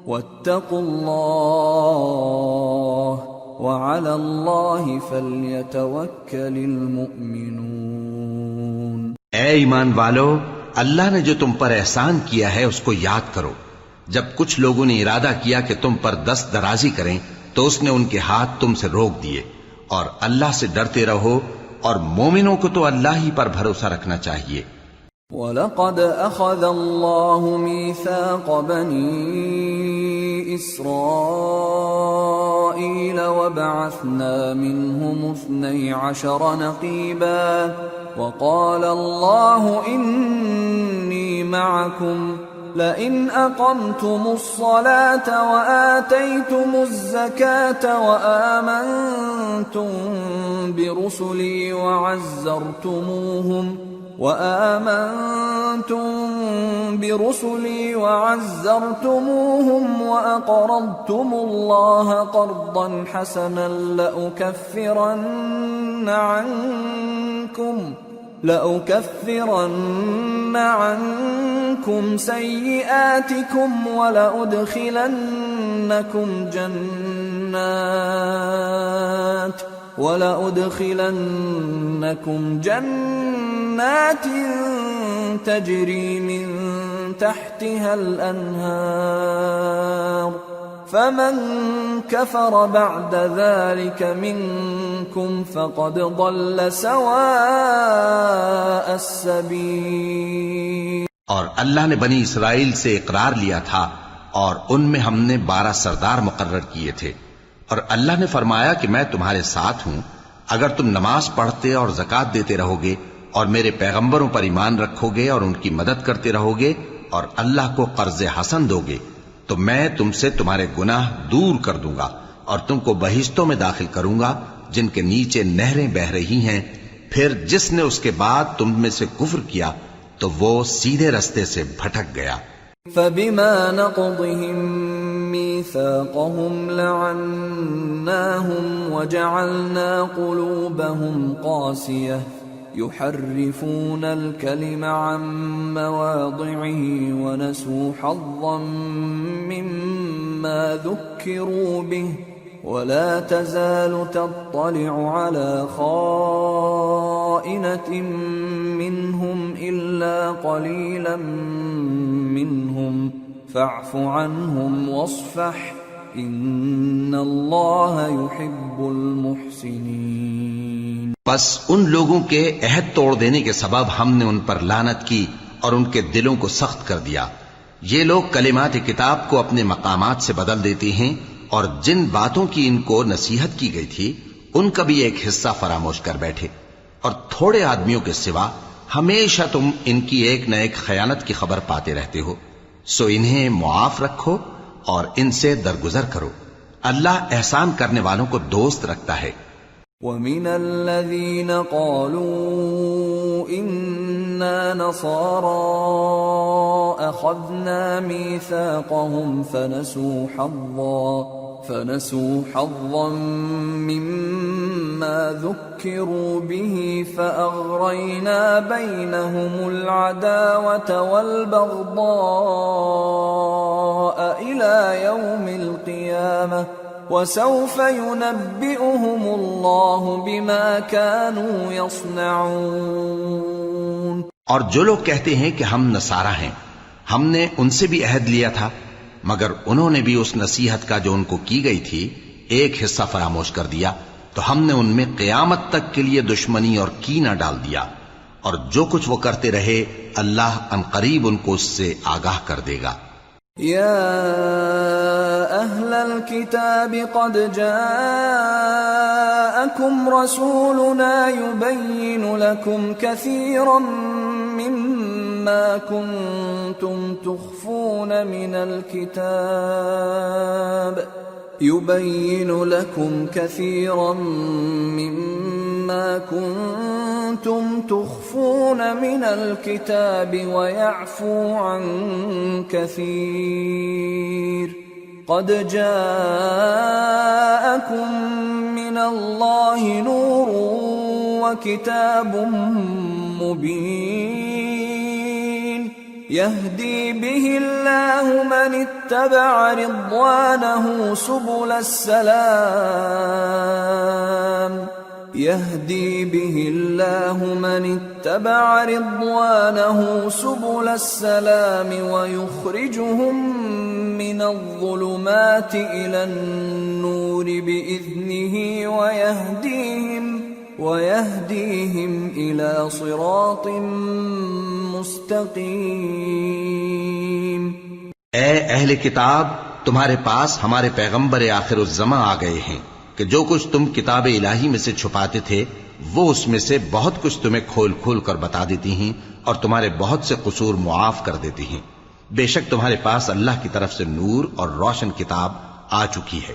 واتقوا الله وعلى الله فليتوكل المؤمنون۔ اے ایمان والو، اللہ نے جو تم پر احسان کیا ہے اس کو یاد کرو۔ جب کچھ لوگوں نے ارادہ کیا کہ تم پر دست درازی کریں تو اس نے ان کے ہاتھ تم سے روک دیے، اور اللہ سے ڈرتے رہو، اور مومنوں کو تو اللہ ہی پر بھروسہ رکھنا چاہیے۔ وَلَقَدْ أَخَذَ اللَّهُ مِيثَاقَ بَنِي إِسْرَائِيلَ وَبَعَثْنَا مِنْهُمُ 12 نَقِيبًا وَقَالَ اللَّهُ إِنِّي مَعَكُمْ لئن أقمتم الصلاة وآتيتم الزكاة وآمنتم برسلي وعزرتموهم وأقرضتم الله قرضا حسنا لأكفرن عنكم سيئاتكم ولأدخلنكم جنات تجري من تحتها الأنهار فمن كفر بعد ذلك منكم فقد ضل سواء السبيل۔ اور اللہ نے بنی اسرائیل سے اقرار لیا تھا، اور ان میں ہم نے 12 سردار مقرر کیے تھے، اور اللہ نے فرمایا کہ میں تمہارے ساتھ ہوں اگر تم نماز پڑھتے اور زکوٰۃ دیتے رہو گے اور میرے پیغمبروں پر ایمان رکھو گے اور ان کی مدد کرتے رہو گے اور اللہ کو قرض حسن دو گے، تو میں تم سے تمہارے گناہ دور کر دوں گا اور تم کو بہشتوں میں داخل کروں گا جن کے نیچے نہریں بہ رہی ہیں. پھر جس نے اس کے بعد تم میں سے کفر کیا تو وہ سیدھے رستے سے بھٹک گیا. فَبِمَا نَقْضِهِم مِّيثَاقَهُمْ لَعَنَّاهُمْ وَجَعَلْنَا قُلُوبَهُمْ قَاسِيَةً يُحَرِّفُونَ الْكَلِمَ عَن مَّوَاضِعِهِ وَنَسُوا حَظًّا مِّمَّا ذُكِّرُوا بِهِ وَلَا تَزَالُ تَطَّلِعُ عَلَى خَائِنَةٍ مِّنْهُمْ إِلَّا قَلِيلًا مِّنْهُمْ فَاعْفُ عَنْهُمْ وَاصْفَحْ إِنَّ اللَّهَ يُحِبُّ الْمُحْسِنِينَ. بس ان لوگوں کے عہد توڑ دینے کے سبب ہم نے ان پر لعنت کی اور ان کے دلوں کو سخت کر دیا. یہ لوگ کلمات کتاب کو اپنے مقامات سے بدل دیتے ہیں اور جن باتوں کی ان کو نصیحت کی گئی تھی ان کا بھی ایک حصہ فراموش کر بیٹھے. اور تھوڑے آدمیوں کے سوا ہمیشہ تم ان کی ایک نہ ایک خیانت کی خبر پاتے رہتے ہو. سو انہیں معاف رکھو اور ان سے درگزر کرو. اللہ احسان کرنے والوں کو دوست رکھتا ہے. وَمِنَ الَّذِينَ قَالُوا إِنَّا نَصَارَىٰ أَخَذْنَا مِيثَاقَهُمْ فَنَسُوا حَظًّا مِّمَّا ذُكِّرُوا بِهِ فَأَغْرَيْنَا بَيْنَهُمُ الْعَدَاوَةَ وَالْبَغْضَاءَ إِلَىٰ يَوْمِ الْقِيَامَةِ وَسَوْفَ يُنَبِّئُهُمُ اللَّهُ بِمَا كَانُوا يَصْنَعُونَ. اور جو لوگ کہتے ہیں کہ ہم نصارہ ہیں، ہم نے ان سے بھی عہد لیا تھا مگر انہوں نے بھی اس نصیحت کا جو ان کو کی گئی تھی ایک حصہ فراموش کر دیا تو ہم نے ان میں قیامت تک کے لیے دشمنی اور کینہ ڈال دیا. اور جو کچھ وہ کرتے رہے اللہ عنقریب ان کو اس سے آگاہ کر دے گا. يا أهل الكتاب قد جاءكم رسولنا يبين لكم كثيرا مما كنتم تخفون من الكتاب ويعفو عن كثير قد جاءكم من الله نور وكتاب مبين يهدي به الله من اتبع رضوانه سبل السلام ويخرجهم من الظلمات إلى النور بإذنه ويهديهم إلى صراط مستقيم. اے اہل کتاب، تمہارے پاس ہمارے پیغمبر آخر الزماں آ گئے ہیں کہ جو کچھ تم کتاب الہی میں سے چھپاتے تھے وہ اس میں سے بہت کچھ تمہیں کھول کھول کر بتا دیتی ہیں اور تمہارے بہت سے قصور معاف کر دیتی ہیں. بے شک تمہارے پاس اللہ کی طرف سے نور اور روشن کتاب آ چکی ہے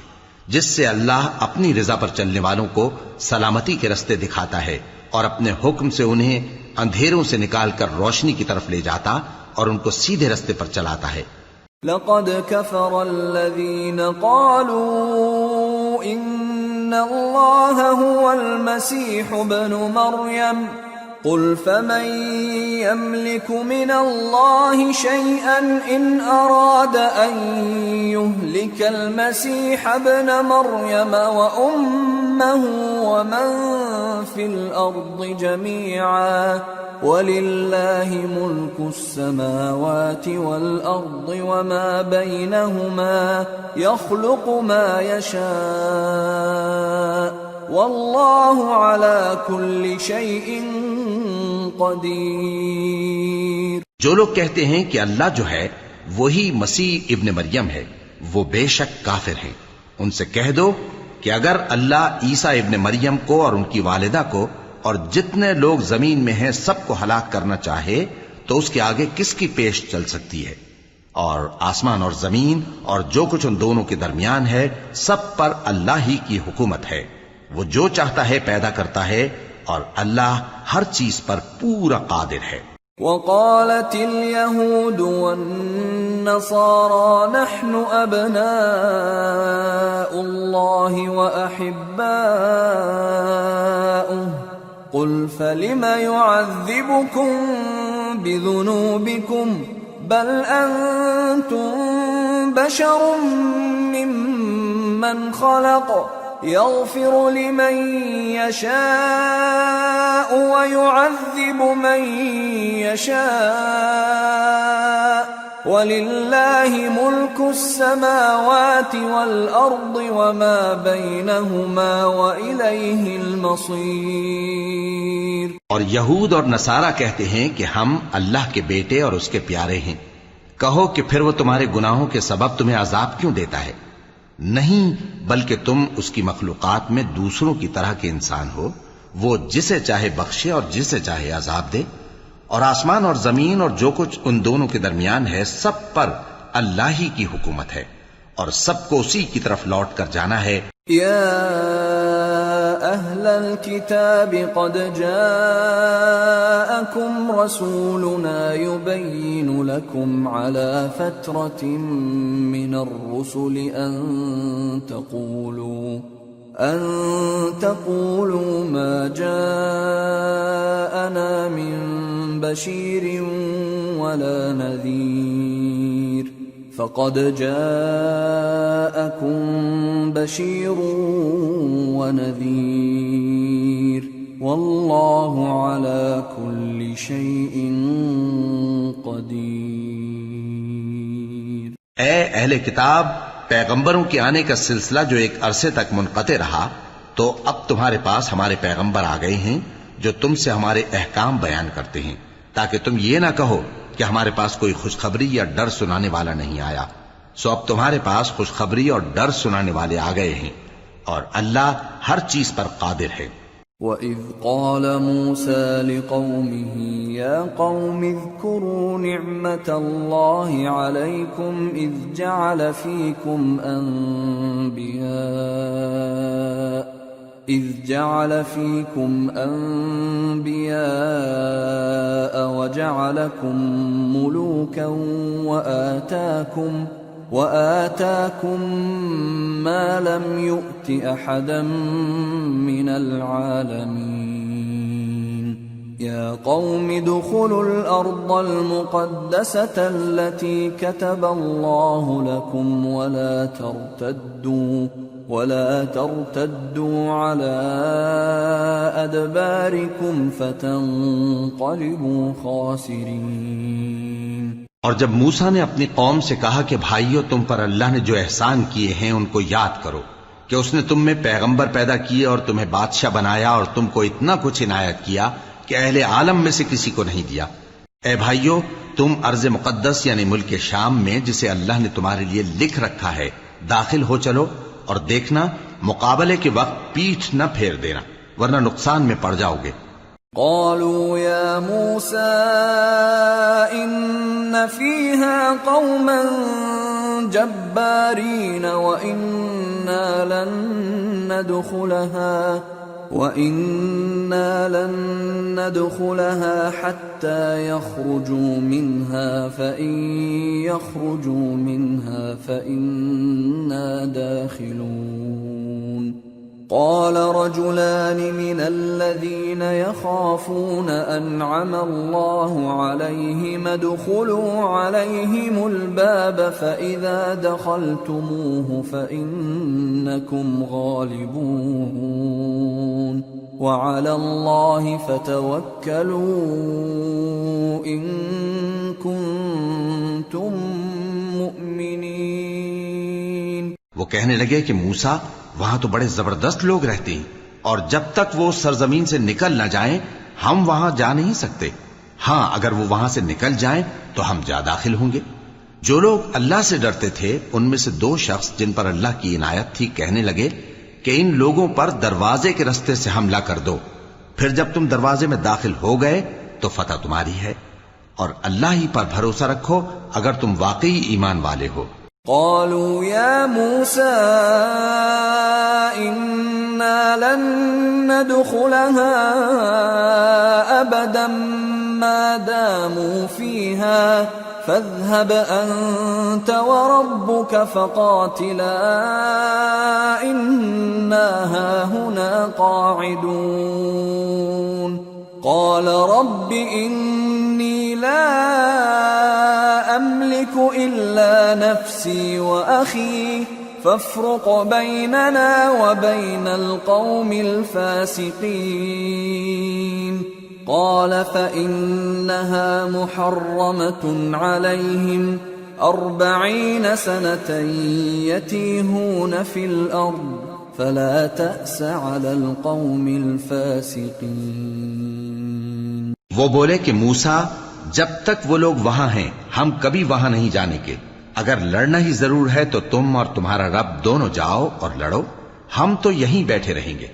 جس سے اللہ اپنی رضا پر چلنے والوں کو سلامتی کے رستے دکھاتا ہے اور اپنے حکم سے انہیں اندھیروں سے نکال کر روشنی کی طرف لے جاتا اور ان کو سیدھے رستے پر چلاتا ہے. لقد كفر الذين قالوا إن الله هو المسيح ابن مريم قل فمن يملك من الله شيئا إن أراد أن يهلك المسيح ابن مريم وأمه ومن في الأرض جميعا وَلِلَّهِ مُلْكُ السَّمَاوَاتِ وَالْأَرْضِ وَمَا بَيْنَهُمَا يَخْلُقُ مَا يَشَاءُ وَاللَّهُ عَلَى كُلِّ شَيْءٍ قَدِيرٌ. جو لوگ کہتے ہیں کہ اللہ جو ہے وہی مسیح ابن مریم ہے وہ بے شک کافر ہیں. ان سے کہہ دو کہ اگر اللہ عیسیٰ ابن مریم کو اور ان کی والدہ کو اور جتنے لوگ زمین میں ہیں سب کو ہلاک کرنا چاہے تو اس کے آگے کس کی پیش چل سکتی ہے؟ اور آسمان اور زمین اور جو کچھ ان دونوں کے درمیان ہے سب پر اللہ ہی کی حکومت ہے. وہ جو چاہتا ہے پیدا کرتا ہے اور اللہ ہر چیز پر پورا قادر ہے. وقالت اليهود والنصارى نحن أبناء الله وأحباؤه قل فلم يعذبكم بذنوبكم بل أنتم بشر ممن خلق يغفر لمن يشاء ويعذب من يشاء ولله ملك السماوات والأرض وما بينهما وإليه المصير. اور یہود اور نصارہ کہتے ہیں کہ ہم اللہ کے بیٹے اور اس کے پیارے ہیں. کہو کہ پھر وہ تمہارے گناہوں کے سبب تمہیں عذاب کیوں دیتا ہے؟ نہیں، بلکہ تم اس کی مخلوقات میں دوسروں کی طرح کے انسان ہو. وہ جسے چاہے بخشے اور جسے چاہے عذاب دے. اور آسمان اور زمین اور جو کچھ ان دونوں کے درمیان ہے سب پر اللہ ہی کی حکومت ہے اور سب کو اسی کی طرف لوٹ کر جانا ہے. یا اہل الكتاب قد جاءکم رسولنا یبین لکم علی فترة من الرسل أن تقولوا ما جاءنا من بشير ولا نذير فقد جاءكم بشير ونذير والله على كل شيء قدير. اے اہل کتاب، پیغمبروں کے آنے کا سلسلہ جو ایک عرصے تک منقطع رہا تو اب تمہارے پاس ہمارے پیغمبر آ گئے ہیں جو تم سے ہمارے احکام بیان کرتے ہیں، تاکہ تم یہ نہ کہو کہ ہمارے پاس کوئی خوشخبری یا ڈر سنانے والا نہیں آیا. سو اب تمہارے پاس خوشخبری اور ڈر سنانے والے آ گئے ہیں اور اللہ ہر چیز پر قادر ہے. وَإِذْ قَالَ مُوسَى لِقَوْمِهِ يَا قَوْمِ اذْكُرُوا نِعْمَةَ اللَّهِ عَلَيْكُمْ إِذْ جَعَلَ فِيكُمْ أَنْبِيَاءَ وَجَعَلَكُمْ مُلُوكًا وآتاكم ما لم يؤت أحدا من العالمين. يا قوم ادخلوا الأرض المقدسة التي كتب الله لكم ولا ترتدوا على أدباركم فتنقلبوا خاسرين. اور جب موسیٰ نے اپنی قوم سے کہا کہ بھائیو، تم پر اللہ نے جو احسان کیے ہیں ان کو یاد کرو، کہ اس نے تم میں پیغمبر پیدا کیے اور تمہیں بادشاہ بنایا اور تم کو اتنا کچھ عنایت کیا کہ اہل عالم میں سے کسی کو نہیں دیا. اے بھائیو، تم ارض مقدس یعنی ملک شام میں جسے اللہ نے تمہارے لیے لکھ رکھا ہے داخل ہو چلو، اور دیکھنا مقابلے کے وقت پیٹھ نہ پھیر دینا ورنہ نقصان میں پڑ جاؤ گے. قالوا يا موسى إن فيها قوما جبارين وإنا لن ندخلها حتى يخرجوا منها فإن يخرجوا منها فإنا داخلون. قال رجلان من الذين يخافون أنعم الله عليهم ادخلوا عليهم الباب فإذا دخلتموه فإنكم غالبون وعلى الله فتوكلوا إن كنتم مؤمنين. وہ کہنے لگے کہ موسیٰ، وہاں تو بڑے زبردست لوگ رہتے ہیں اور جب تک وہ سرزمین سے نکل نہ جائیں ہم وہاں جا نہیں سکتے. ہاں، اگر وہ وہاں سے نکل جائیں تو ہم جا داخل ہوں گے. جو لوگ اللہ سے ڈرتے تھے ان میں سے دو شخص جن پر اللہ کی عنایت تھی کہنے لگے کہ ان لوگوں پر دروازے کے رستے سے حملہ کر دو، پھر جب تم دروازے میں داخل ہو گئے تو فتح تمہاری ہے اور اللہ ہی پر بھروسہ رکھو اگر تم واقعی ایمان والے ہو۔ قالوا يا موسى إنا لن ندخلها أبدا ما داموا فيها فاذهب أنت وربك فقاتلا إنا هاهنا قاعدون قال رب إني لا أملك إلا نفسي وأخي فافرق بيننا وبين القوم الفاسقين قال فإنها محرمة عليهم 40 سنة يتيهون في الأرض فلا تأس على القوم الفاسقين۔ وہ بولے کہ موسیٰ جب تک وہ لوگ وہاں ہیں ہم کبھی وہاں نہیں جانے کے، اگر لڑنا ہی ضرور ہے تو تم اور تمہارا رب دونوں جاؤ اور لڑو، ہم تو یہیں بیٹھے رہیں گے۔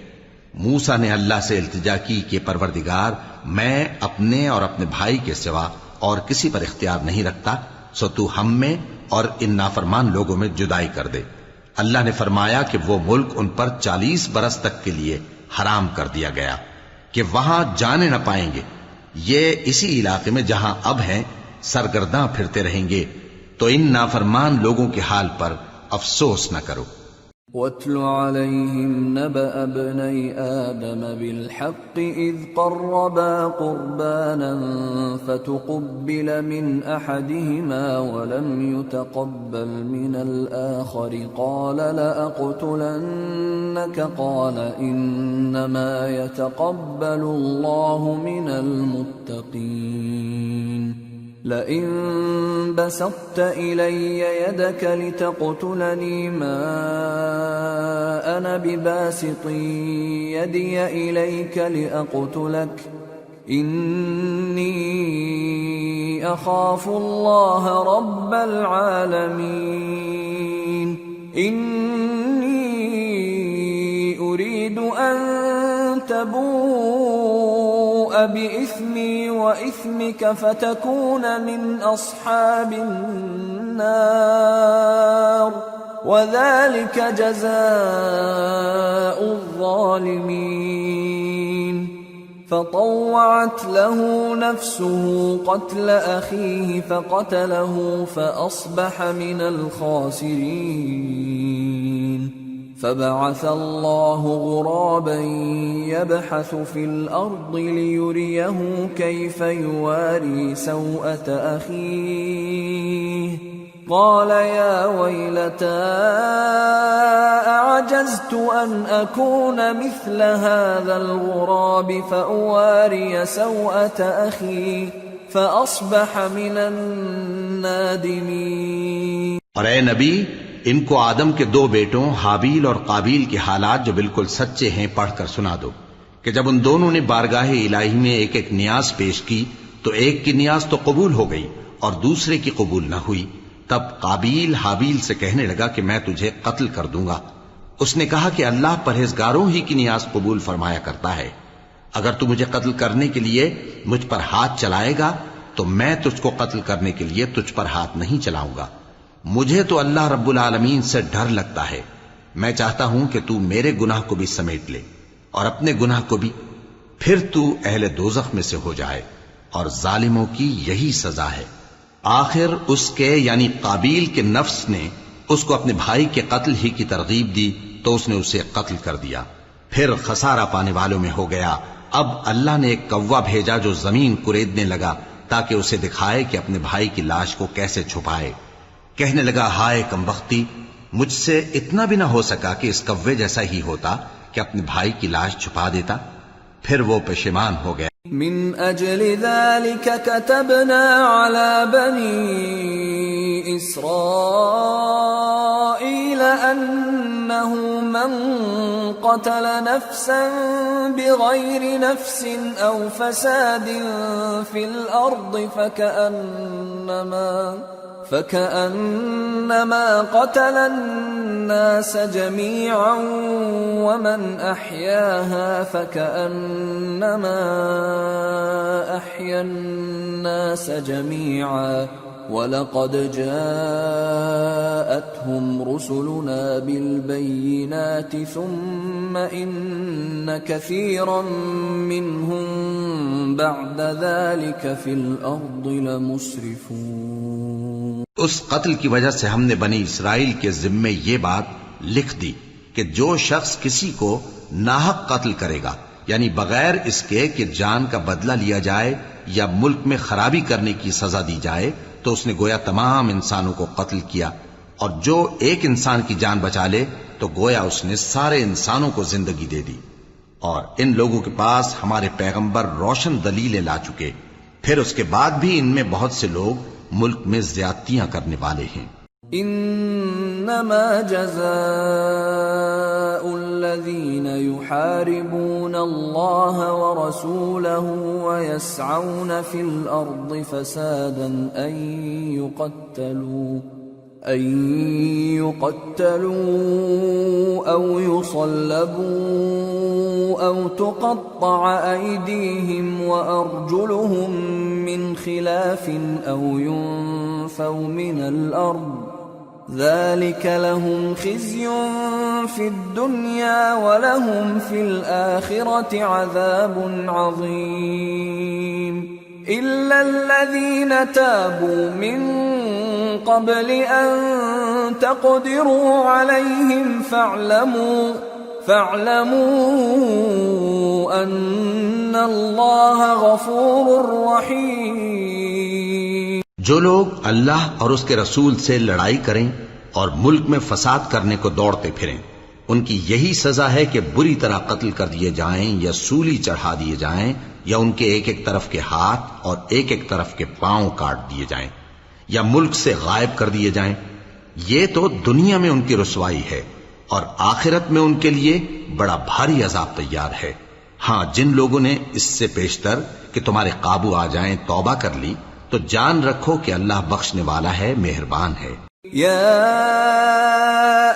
موسیٰ نے اللہ سے التجا کی کہ پروردگار میں اپنے اور اپنے بھائی کے سوا اور کسی پر اختیار نہیں رکھتا، سو تو ہم میں اور ان نافرمان لوگوں میں جدائی کر دے۔ اللہ نے فرمایا کہ وہ ملک ان پر 40 برس تک کے لیے حرام کر دیا گیا کہ وہاں جانے نہ پائیں گے، یہ اسی علاقے میں جہاں اب ہیں سرگرداں پھرتے رہیں گے، تو ان نافرمان لوگوں کے حال پر افسوس نہ کرو۔ وَاتْلُ عَلَيْهِمْ نَبَأَ ابْنَيْ آدَمَ بِالْحَقِّ إِذْ قَرَّبَا قُرْبَانًا فَتُقُبِّلَ مِنْ أَحَدِهِمَا وَلَمْ يُتَقَبَّلْ مِنَ الْآخَرِ قَالَ لَأَقْتُلَنَّكَ قَالَ إِنَّمَا يَتَقَبَّلُ اللَّهُ مِنَ الْمُتَّقِينَ لئن بسطت إلي يدك لتقتلني ما أنا بباسط يدي إليك لأقتلك إني أخاف الله رب العالمين إني أريد أن تبوء بإثمي وإثمك فتكون من أصحاب النار وذلك جزاء الظالمين فطوعت له نفسه قتل أخيه فقتله فأصبح من الخاسرين فبعث الله غرابا يبحث في الأرض ليريه كيف يواري سوءة أخيه قال يا ويلتى أعجزت أن أكون مثل هذا الغراب فأواري سوءة أخي فأصبح من النادمين۔ اور اے نبی ان کو آدم کے 2 بیٹوں حابیل اور قابیل کے حالات جو بالکل سچے ہیں پڑھ کر سنا دو کہ جب ان دونوں نے بارگاہ الہی میں ایک ایک نیاز پیش کی تو ایک کی نیاز تو قبول ہو گئی اور دوسرے کی قبول نہ ہوئی، تب قابیل حابیل سے کہنے لگا کہ میں تجھے قتل کر دوں گا۔ اس نے کہا کہ اللہ پرہیزگاروں ہی کی نیاز قبول فرمایا کرتا ہے، اگر تو مجھے قتل کرنے کے لیے مجھ پر ہاتھ چلائے گا تو میں تجھ کو قتل کرنے کے لیے تجھ پر ہاتھ نہیں چلاؤں گا۔ مجھے تو اللہ رب العالمین سے ڈر لگتا ہے، میں چاہتا ہوں کہ تو میرے گناہ کو بھی سمیٹ لے اور اپنے گناہ کو بھی، پھر تو اہل دوزخ میں سے ہو جائے، اور ظالموں کی یہی سزا ہے۔ آخر اس کے یعنی قابیل کے نفس نے اس کو اپنے بھائی کے قتل ہی کی ترغیب دی تو اس نے اسے قتل کر دیا، پھر خسارہ پانے والوں میں ہو گیا۔ اب اللہ نے ایک کوا بھیجا جو زمین کریدنے لگا تاکہ اسے دکھائے کہ اپنے بھائی کی لاش کو کیسے چھپائے۔ کہنے لگا ہائے کمبختی، مجھ سے اتنا بھی نہ ہو سکا کہ اس کوے جیسا ہی ہوتا کہ اپنے بھائی کی لاش چھپا دیتا۔ پھر وہ پشیمان ہو گیا۔ من اجل ذلك كتبنا على بني اسرائيل انه من قتل نفسا بغير نفس او فساد في الارض فكأنما قتل الناس جميعا ومن أحياها فكأنما أحيا الناس جميعا وَلَقَدْ جَاءَتْهُمْ رُسُلُنَا بِالْبَيِّنَاتِ ثُمَّ إِنَّ كَثِيرًا مِّنْهُمْ بَعْدَ ذَلِكَ فِي الْأَرْضِ لَمُسْرِفُونَ۔ اس قتل کی وجہ سے ہم نے بنی اسرائیل کے ذمے یہ بات لکھ دی کہ جو شخص کسی کو ناحق قتل کرے گا، یعنی بغیر اس کے کہ جان کا بدلہ لیا جائے یا ملک میں خرابی کرنے کی سزا دی جائے، تو اس نے گویا تمام انسانوں کو قتل کیا، اور جو ایک انسان کی جان بچا لے تو گویا اس نے سارے انسانوں کو زندگی دے دی۔ اور ان لوگوں کے پاس ہمارے پیغمبر روشن دلیلیں لا چکے، پھر اس کے بعد بھی ان میں بہت سے لوگ ملک میں زیادتیاں کرنے والے ہیں۔ انما جزاء الذين يحاربون الله ورسوله ويسعون في الارض فسادا ان يقتلوا او يصلبوا او تقطع ايديهم وارجلهم من خلاف او ينفوا من الارض ذلك لهم خزي في الدنيا ولهم في الآخرة عذاب عظيم إلا الذين تابوا من قبل أن تقدروا عليهم فاعلموا أن الله غفور رحيم۔ جو لوگ اللہ اور اس کے رسول سے لڑائی کریں اور ملک میں فساد کرنے کو دوڑتے پھریں، ان کی یہی سزا ہے کہ بری طرح قتل کر دیے جائیں یا سولی چڑھا دیے جائیں یا ان کے ایک ایک طرف کے ہاتھ اور ایک ایک طرف کے پاؤں کاٹ دیے جائیں یا ملک سے غائب کر دیے جائیں۔ یہ تو دنیا میں ان کی رسوائی ہے، اور آخرت میں ان کے لیے بڑا بھاری عذاب تیار ہے۔ ہاں، جن لوگوں نے اس سے پیشتر کہ تمہارے قابو آ جائیں توبہ کر لی تو جان رکھو کہ اللہ بخشنے والا ہے، مہربان ہے۔ یا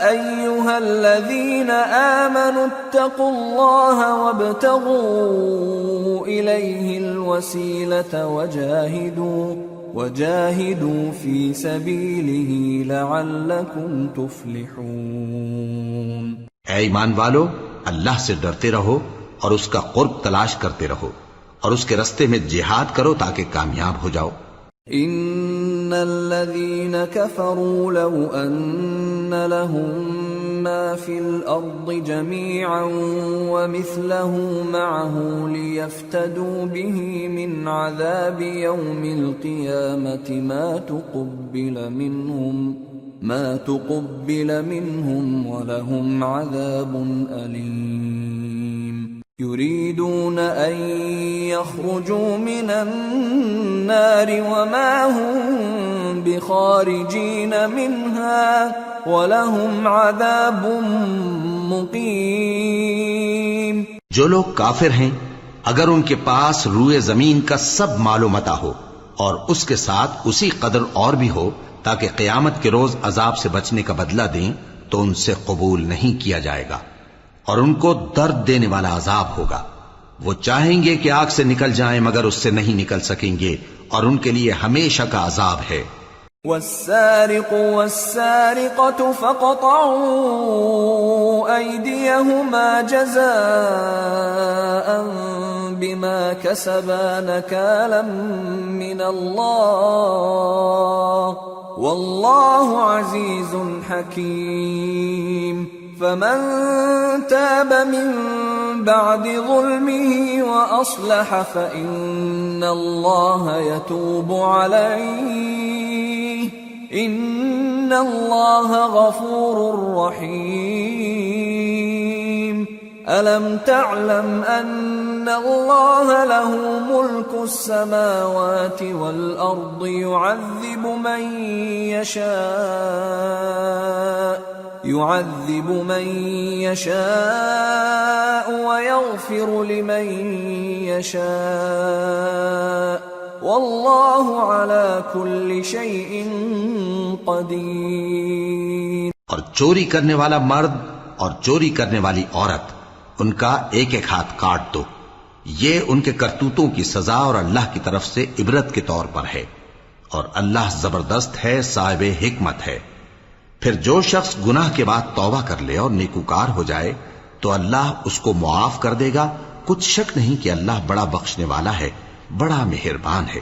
ایھا الذین آمنوا اتقوا اللہ وابتغوا الیہ الوسیلۃ وجاہدوا فی سبیلہ لعلکم تفلحون۔ اے ایمان والو، اللہ سے ڈرتے رہو اور اس کا قرب تلاش کرتے رہو، اور اس کے رستے میں جہاد کرو تاکہ کامیاب ہو جاؤ۔ ان الذين كفروا لو ان لهم ما في الارض جميعا ومثله معه ليفتدوا به من عذاب يوم القيامة ما تقبل منهم ولهم عذاب أليم يريدون أن يخرجوا من النار وما هم بخارجين منها ولهم عذاب مقيم۔ جو لوگ کافر ہیں اگر ان کے پاس روئے زمین کا سب مال و متاع ہو اور اس کے ساتھ اسی قدر اور بھی ہو تاکہ قیامت کے روز عذاب سے بچنے کا بدلہ دیں تو ان سے قبول نہیں کیا جائے گا، اور ان کو درد دینے والا عذاب ہوگا۔ وہ چاہیں گے کہ آگ سے نکل جائیں مگر اس سے نہیں نکل سکیں گے، اور ان کے لیے ہمیشہ کا عذاب ہے۔ والسارق والسارقة فاقطعوا أيديهما جزاء بما كسبا نكالا من الله والله عزيز حكيم۔ فمن تاب من بعد ظلمه وأصلح فإن الله يتوب عليه إن الله غفور رحيم۔ ألم تعلم أن الله له ملك السماوات والأرض يعذب من يشاء ويغفر لمن يشاء واللہ علی کل شیء قدیر۔ اور چوری کرنے والا مرد اور چوری کرنے والی عورت، ان کا ایک ایک ہاتھ کاٹ دو، یہ ان کے کرتوتوں کی سزا اور اللہ کی طرف سے عبرت کے طور پر ہے، اور اللہ زبردست ہے، صاحب حکمت ہے۔ پھر جو شخص گناہ کے بعد توبہ کر لے اور نیکوکار ہو جائے تو اللہ اس کو معاف کر دے گا، کچھ شک نہیں کہ اللہ بڑا بخشنے والا ہے، بڑا مہربان ہے۔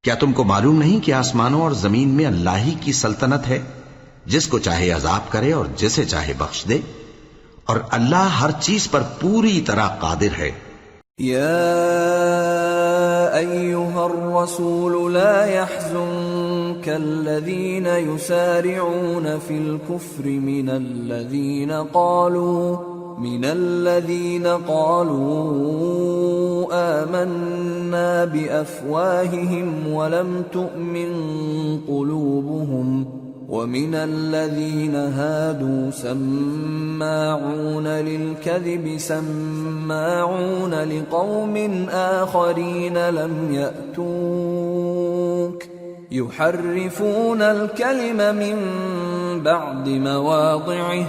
کیا تم کو معلوم نہیں کہ آسمانوں اور زمین میں اللہ ہی کی سلطنت ہے، جس کو چاہے عذاب کرے اور جسے چاہے بخش دے، اور اللہ ہر چیز پر پوری طرح قادر ہے۔ يا أيها الرسول لا يحزنك الذين يسارعون في الكفر من الذين قالوا آمنا بأفواههم ولم تؤمن قلوبهم ومن الذين هادوا سماعون للكذب سماعون لقوم آخرين لم يأتوك يحرفون الكلم من بعد مواضعه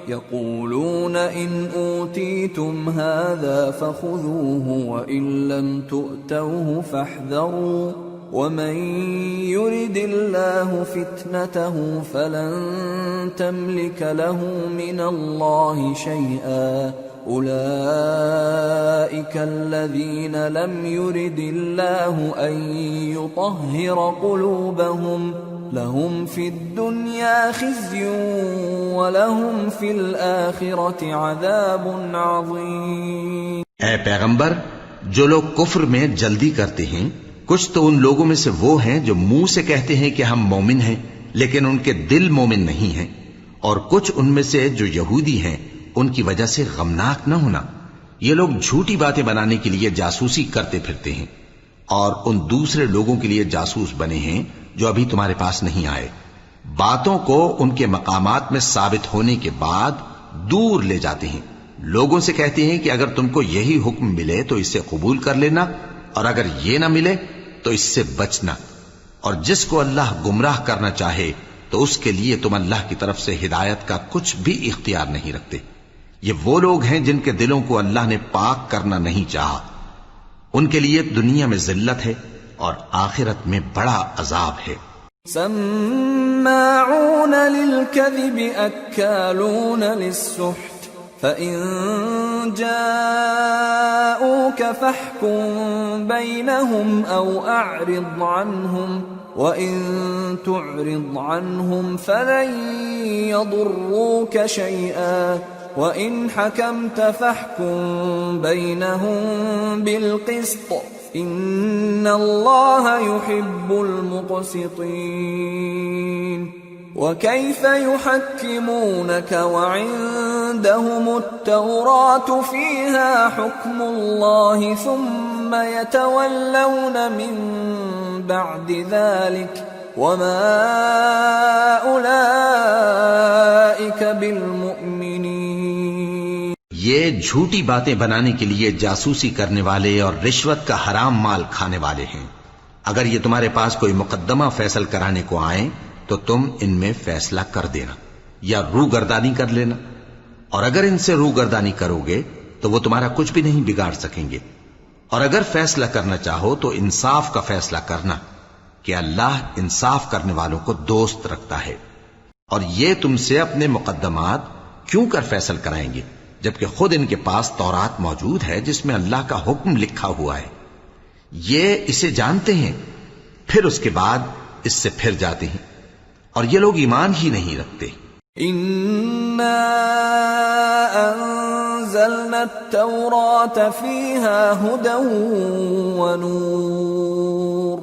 يقولون إن أوتيتم هذا فخذوه وإن لم تؤتوه فاحذروا ومن يرد الله فتنته فلن تملك له من الله شيئا أولئك الذين لم يرد الله أن يطهر قلوبهم لهم في الدنيا خزي ولهم في الآخرة عذاب عظيم۔ اے پیغمبر، جو لوگ کفر میں جلدی کرتے ہیں کچھ تو ان لوگوں میں سے وہ ہیں جو منہ سے کہتے ہیں کہ ہم مومن ہیں لیکن ان کے دل مومن نہیں ہیں، اور کچھ ان میں سے جو یہودی ہیں ان کی وجہ سے غمناک نہ ہونا۔ یہ لوگ جھوٹی باتیں بنانے کے لیے جاسوسی کرتے پھرتے ہیں اور ان دوسرے لوگوں کے لیے جاسوس بنے ہیں جو ابھی تمہارے پاس نہیں آئے، باتوں کو ان کے مقامات میں ثابت ہونے کے بعد دور لے جاتے ہیں، لوگوں سے کہتے ہیں کہ اگر تم کو یہی حکم ملے تو اسے قبول کر لینا، اور اگر یہ نہ ملے تو اس سے بچنا، اور جس کو اللہ گمراہ کرنا چاہے تو اس کے لیے تم اللہ کی طرف سے ہدایت کا کچھ بھی اختیار نہیں رکھتے۔ یہ وہ لوگ ہیں جن کے دلوں کو اللہ نے پاک کرنا نہیں چاہا، ان کے لیے دنیا میں ذلت ہے اور آخرت میں بڑا عذاب ہے۔ سماعون للكذب اکالون للسحت فإن جاءوك فاحكم بينهم أو أعرض عنهم وإن تعرض عنهم فلن يضروك شيئا وإن حكمت فاحكم بينهم بالقسط إن الله يحب المقسطين۔ وكيف يحكمونك وعندهم التوراة فيها حكم الله ثم يتولون من بعد ذلك وما أولئك بالمؤمنين۔ یہ جھوٹی باتیں بنانے کے لیے جاسوسی کرنے والے اور رشوت کا حرام مال کھانے والے ہیں۔ اگر یہ تمہارے پاس کوئی مقدمہ فیصل کرانے کو آئیں تو تم ان میں فیصلہ کر دینا یا روگردانی کر لینا، اور اگر ان سے روگردانی کرو گے تو وہ تمہارا کچھ بھی نہیں بگاڑ سکیں گے، اور اگر فیصلہ کرنا چاہو تو انصاف کا فیصلہ کرنا کہ اللہ انصاف کرنے والوں کو دوست رکھتا ہے۔ اور یہ تم سے اپنے مقدمات کیوں کر فیصل کرائیں گے جبکہ خود ان کے پاس تورات موجود ہے جس میں اللہ کا حکم لکھا ہوا ہے۔ یہ اسے جانتے ہیں پھر اس کے بعد اس سے پھر جاتے ہیں، اور یہ لوگ ایمان ہی نہیں رکھتے۔ اِنَّا أَنزَلْنَا التَّوْرَاةَ فِيهَا هُدًى وَنُورٌ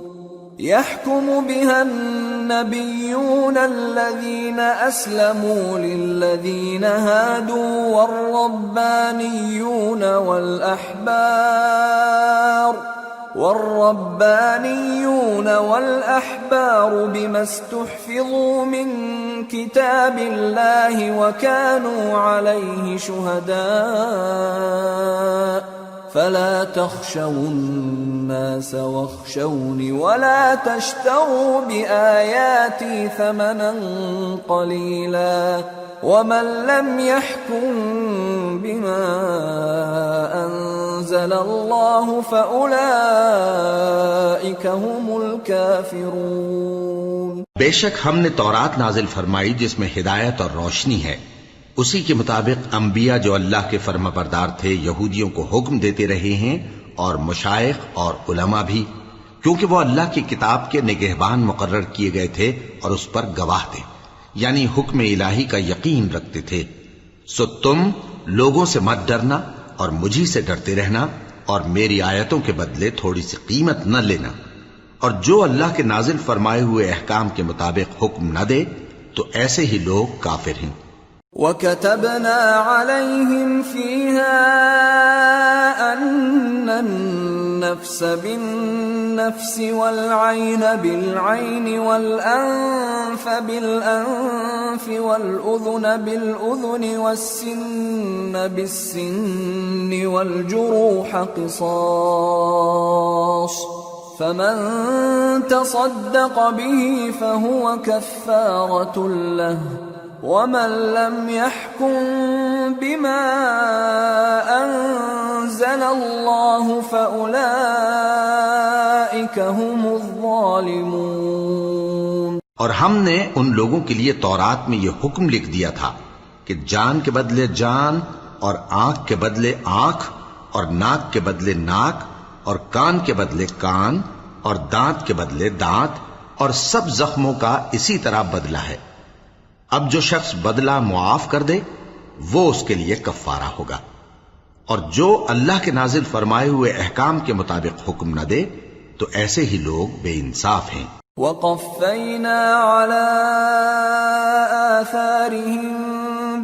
يَحْكُمُ بِهَا النَّبِيُّونَ الَّذِينَ أَسْلَمُوا لِلَّذِينَ هَادُوا والربانيون والأحبار بما استحفظوا من كتاب الله وكانوا عليه شهداء فلا تخشوا الناس واخشوني ولا تشتروا بآياتي ثمنا قليلا ومن لم يحكم بما أنزل الله فأولئك هم الكافرون۔ بے شک ہم نے تورات نازل فرمائی جس میں ہدایت اور روشنی ہے، اسی کے مطابق انبیاء جو اللہ کے فرما بردار تھے یہودیوں کو حکم دیتے رہے ہیں، اور مشائخ اور علماء بھی، کیونکہ وہ اللہ کی کتاب کے نگہبان مقرر کیے گئے تھے اور اس پر گواہ تھے، یعنی حکم الہی کا یقین رکھتے تھے۔ سو تم لوگوں سے مت ڈرنا اور مجھی سے ڈرتے رہنا، اور میری آیتوں کے بدلے تھوڑی سی قیمت نہ لینا، اور جو اللہ کے نازل فرمائے ہوئے احکام کے مطابق حکم نہ دے تو ایسے ہی لوگ کافر ہیں۔ وَكَتَبْنَا عَلَيْهِمْ فِيهَا أَنَّ النَّفْسَ بِالنَّفْسِ وَالْعَيْنَ بِالْعَيْنِ وَالْأَنفَ بِالْأَنفِ وَالْأُذُنَ بِالْأُذُنِ وَالسِّنَّ بِالسِّنِّ وَالْجُرُوحَ قِصَاصٌ فَمَن تَصَدَّقَ بِهِ فَهُوَ كَفَّارَةٌ لَهُ وَمَن لَّمْ يَحْكُم بِمَا أَنزَلَ اللَّهُ فَأُولَئِكَ هُمُ الظَّالِمُونَ۔ اور ہم نے ان لوگوں کے لیے تورات میں یہ حکم لکھ دیا تھا کہ جان کے بدلے جان، اور آنکھ کے بدلے آنکھ، اور ناک کے بدلے ناک، اور کان کے بدلے کان، اور دانت کے بدلے دانت، اور سب زخموں کا اسی طرح بدلہ ہے۔ اب جو شخص بدلہ معاف کر دے وہ اس کے لیے کفارہ ہوگا، اور جو اللہ کے نازل فرمائے ہوئے احکام کے مطابق حکم نہ دے تو ایسے ہی لوگ بے انصاف ہیں۔ وَقَفَّيْنَا عَلَىٰ آثَارِهِم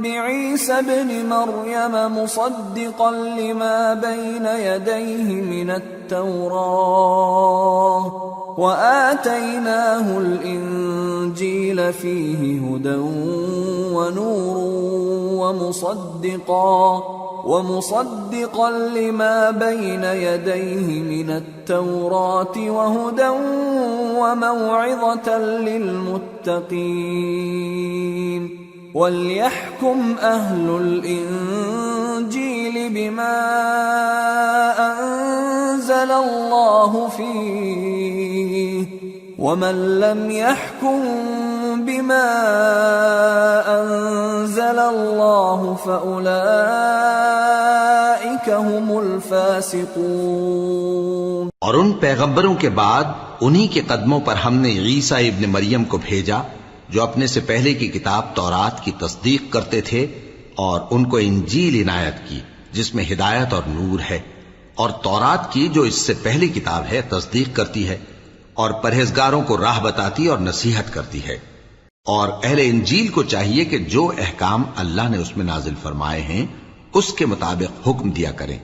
بِعِيسَى ابْنِ مَرْيَمَ مُصَدِّقًا لِمَا بَيْنَ يَدَيْهِ مِنَ التَّوْرَاةِ وَآتَيْنَاهُ الْإِنجِيلَ فِيهِ هُدًى وَنُورٌ وَمُصَدِّقًا لِمَا بَيْنَ يَدَيْهِ مِنَ التَّوْرَاةِ وَهُدًى وَمَوْعِظَةً لِّلْمُتَّقِينَ وَلْيَحْكُمْ أَهْلُ الْإِنجِيلِ بِمَا أَنزَلَ اللَّهُ فِيهِ وَمَن لَّمْ يَحْكُم بِمَا أَنزَلَ اللَّهُ فَأُولَئِكَ هُمُ الْفَاسِقُونَ۔ اور ان پیغمبروں کے بعد انہی کے قدموں پر ہم نے عیسیٰ ابن مریم کو بھیجا جو اپنے سے پہلے کی کتاب تورات کی تصدیق کرتے تھے، اور ان کو انجیل عنایت کی جس میں ہدایت اور نور ہے، اور تورات کی جو اس سے پہلی کتاب ہے تصدیق کرتی ہے، اور پرہیزگاروں کو راہ بتاتی اور نصیحت کرتی ہے۔ اور اہل انجیل کو چاہیے کہ جو احکام اللہ نے اس میں نازل فرمائے ہیں اس کے مطابق حکم دیا کریں،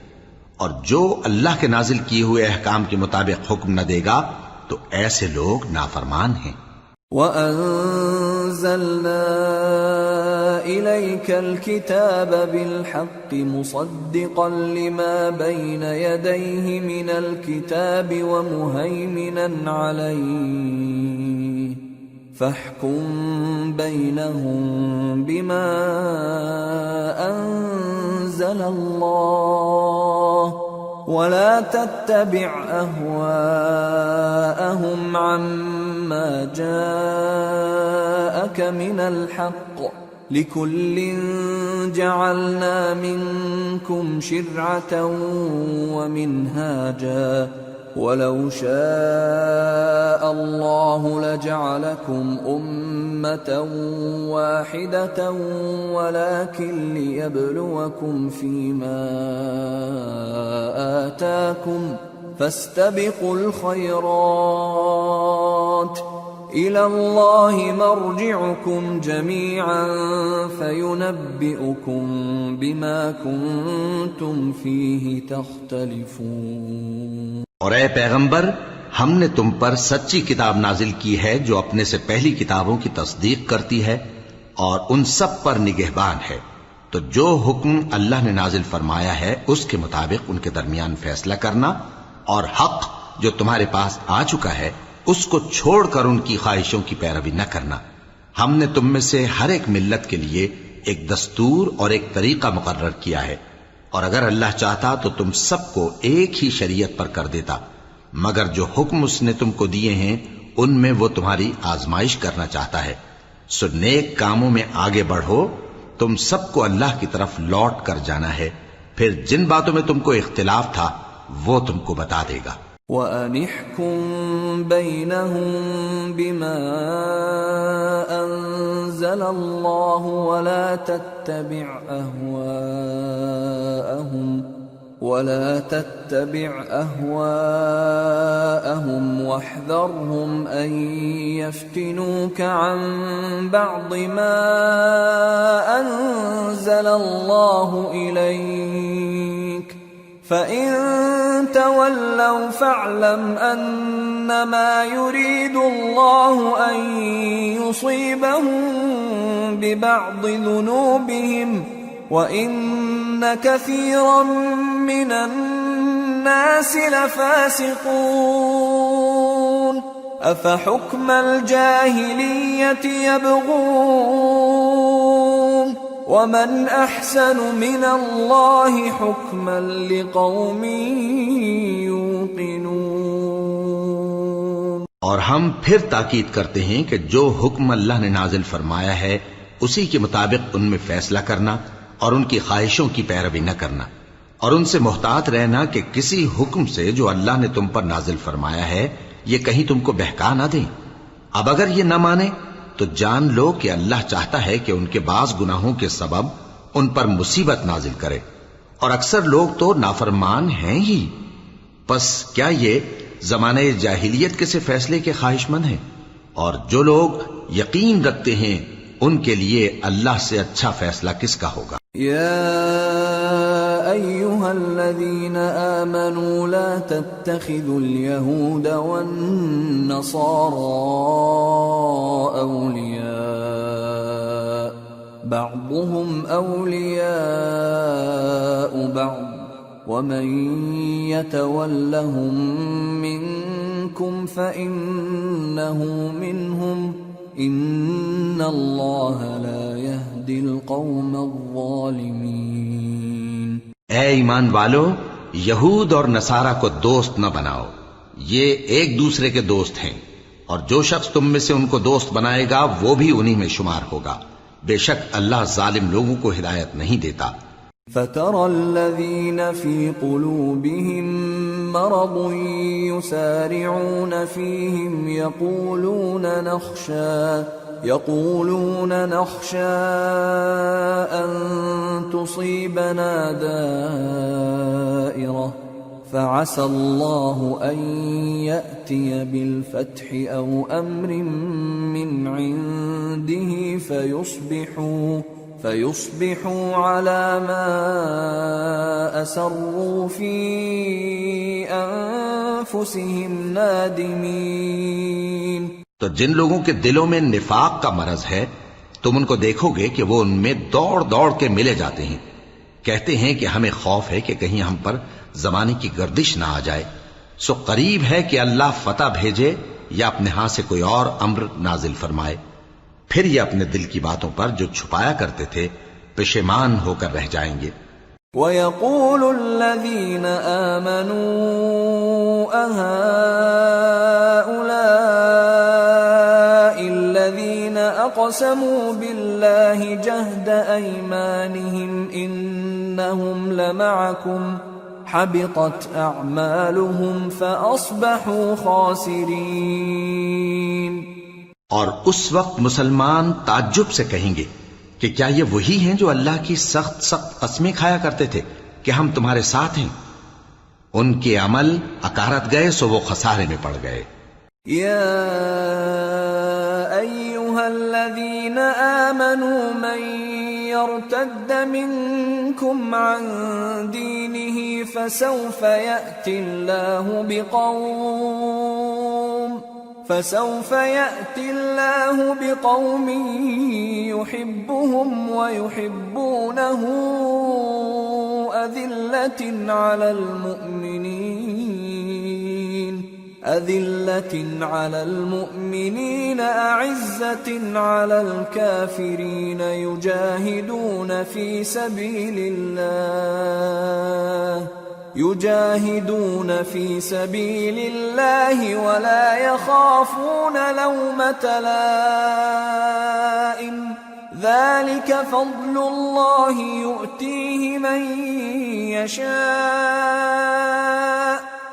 اور جو اللہ کے نازل کیے ہوئے احکام کے مطابق حکم نہ دے گا تو ایسے لوگ نافرمان ہیں۔ وَأَنزَلْنَا إِلَيْكَ الْكِتَابَ بِالْحَقِّ مُصَدِّقًا لِمَا بَيْنَ يَدَيْهِ مِنَ الْكِتَابِ وَمُهَيْمِنًا عَلَيْهِ فَاحْكُم بَيْنَهُم بِمَا أَنزَلَ اللَّهُ وَلَا تَتَّبِعْ أَهْوَاءَهُمْ عَمَّا جَاءَكَ مِنَ الْحَقِّ لِكُلٍّ جَعَلْنَا مِنكُمْ شِرْعَةً وَمِنْهَاجًا وَلَوْ شَاءَ اللَّهُ لَجَعَلَكُمْ أُمَّةً وَاحِدَةً وَلَكِنْ لِيَبْلُوَكُمْ فِيمَا آتَاكُمْ فَاسْتَبِقُوا الْخَيْرَاتِ إِلَى اللَّهِ مَرْجِعُكُمْ جَمِيعًا فَيُنَبِّئُكُم بِمَا كُنتُمْ فِيهِ تَخْتَلِفُونَ۔ اور اے پیغمبر، ہم نے تم پر سچی کتاب نازل کی ہے جو اپنے سے پہلی کتابوں کی تصدیق کرتی ہے اور ان سب پر نگہبان ہے، تو جو حکم اللہ نے نازل فرمایا ہے اس کے مطابق ان کے درمیان فیصلہ کرنا، اور حق جو تمہارے پاس آ چکا ہے اس کو چھوڑ کر ان کی خواہشوں کی پیروی نہ کرنا۔ ہم نے تم میں سے ہر ایک ملت کے لیے ایک دستور اور ایک طریقہ مقرر کیا ہے، اور اگر اللہ چاہتا تو تم سب کو ایک ہی شریعت پر کر دیتا، مگر جو حکم اس نے تم کو دیے ہیں ان میں وہ تمہاری آزمائش کرنا چاہتا ہے۔ سو نیک کاموں میں آگے بڑھو، تم سب کو اللہ کی طرف لوٹ کر جانا ہے، پھر جن باتوں میں تم کو اختلاف تھا وہ تم کو بتا دے گا۔ وَأَنِ احْكُم بَيْنَهُم بِمَا أَنزَلَ اللَّهُ وَلَا تَتَّبِعْ أَهْوَاءَهُمْ وَاحْذَرْهُمْ أَن يَفْتِنُوكَ عَن بَعْضِ مَا أَنزَلَ اللَّهُ إِلَيْكَ فَإِن تَوَلَّوْا فَاعْلَمْ أَنَّمَا يُرِيدُ اللَّهُ أَن يُصِيبَهُم بِبَعْضِ ذُنُوبِهِمْ وَإِنَّ كَثِيرًا مِّنَ النَّاسِ لَفَاسِقُونَ أَفَحُكْمَ الْجَاهِلِيَّةِ يَبْغُونَ وَمَنْ أَحْسَنُ مِنَ اللَّهِ حُكْمًا لِقَوْمٍ يُوقِنُونَ۔ اور ہم پھر تاکید کرتے ہیں کہ جو حکم اللہ نے نازل فرمایا ہے اسی کے مطابق ان میں فیصلہ کرنا اور ان کی خواہشوں کی پیروی نہ کرنا، اور ان سے محتاط رہنا کہ کسی حکم سے جو اللہ نے تم پر نازل فرمایا ہے یہ کہیں تم کو بہکا نہ دیں۔ اب اگر یہ نہ مانے تو جان لو کہ اللہ چاہتا ہے کہ ان کے بعض گناہوں کے سبب ان پر مصیبت نازل کرے، اور اکثر لوگ تو نافرمان ہیں ہی۔ پس کیا یہ زمانہ جاہلیت کے سے فیصلے کے خواہش مند ہیں؟ اور جو لوگ یقین رکھتے ہیں ان کے لیے اللہ سے اچھا فیصلہ کس کا ہوگا؟ يا أيها الذين آمنوا لا تتخذوا اليهود والنصارى أولياء بعضهم أولياء بعض ومن يتولهم منكم فإنه منهم ان اللہ لا يهدی القوم الظالمین۔ اے ایمان والو، یہود اور نصارہ کو دوست نہ بناؤ، یہ ایک دوسرے کے دوست ہیں، اور جو شخص تم میں سے ان کو دوست بنائے گا وہ بھی انہی میں شمار ہوگا، بے شک اللہ ظالم لوگوں کو ہدایت نہیں دیتا۔ فَتَرَى الَّذِينَ فِي قُلُوبِهِم مَّرَضٌ يُسَارِعُونَ فِيهِمْ يَقُولُونَ نَخْشَىٰ أَن تُصِيبَنَا دَائِرَةٌ فَعَسَى اللَّهُ أَن يَأْتِيَ بِالْفَتْحِ أَوْ أَمْرٍ مِّنْ عِندِهِ فَيُصْبِحُوا عَلَى مَا أَسَرُّوا فِي أَنفُسِهِمْ نَادِمِينَ۔ تو جن لوگوں کے دلوں میں نفاق کا مرض ہے تم ان کو دیکھو گے کہ وہ ان میں دوڑ دوڑ کے ملے جاتے ہیں، کہتے ہیں کہ ہمیں خوف ہے کہ کہیں ہم پر زمانے کی گردش نہ آ جائے، سو قریب ہے کہ اللہ فتح بھیجے یا اپنے ہاں سے کوئی اور امر نازل فرمائے، پھر یہ اپنے دل کی باتوں پر جو چھپایا کرتے تھے پشیمان ہو کر رہ جائیں گے۔ وَيَقُولُ الَّذِينَ آمَنُوا أَهَٰؤُلَاءِ الَّذِينَ أَقْسَمُوا بِاللَّهِ جَهْدَ أَيْمَانِهِمْ إِنَّهُمْ لَمَعَكُمْ حَبِطَتْ أَعْمَالُهُمْ فَأَصْبَحُوا خَاسِرِينَ۔ اور اس وقت مسلمان تعجب سے کہیں گے کہ کیا یہ وہی ہیں جو اللہ کی سخت سخت قسمیں کھایا کرتے تھے کہ ہم تمہارے ساتھ ہیں؟ ان کے عمل اکارت گئے سو وہ خسارے میں پڑ گئے۔ یا ایھا الذین آمنوا من یرتد منکم عن دینہ فسوف یأتی اللہ بقوم يحبهم ويحبونه أذلة على المؤمنين أعزة على الكافرين يجاهدون في سبيل الله ولا يخافون لومة لائم ذلك فضل الله يؤتيه من يشاء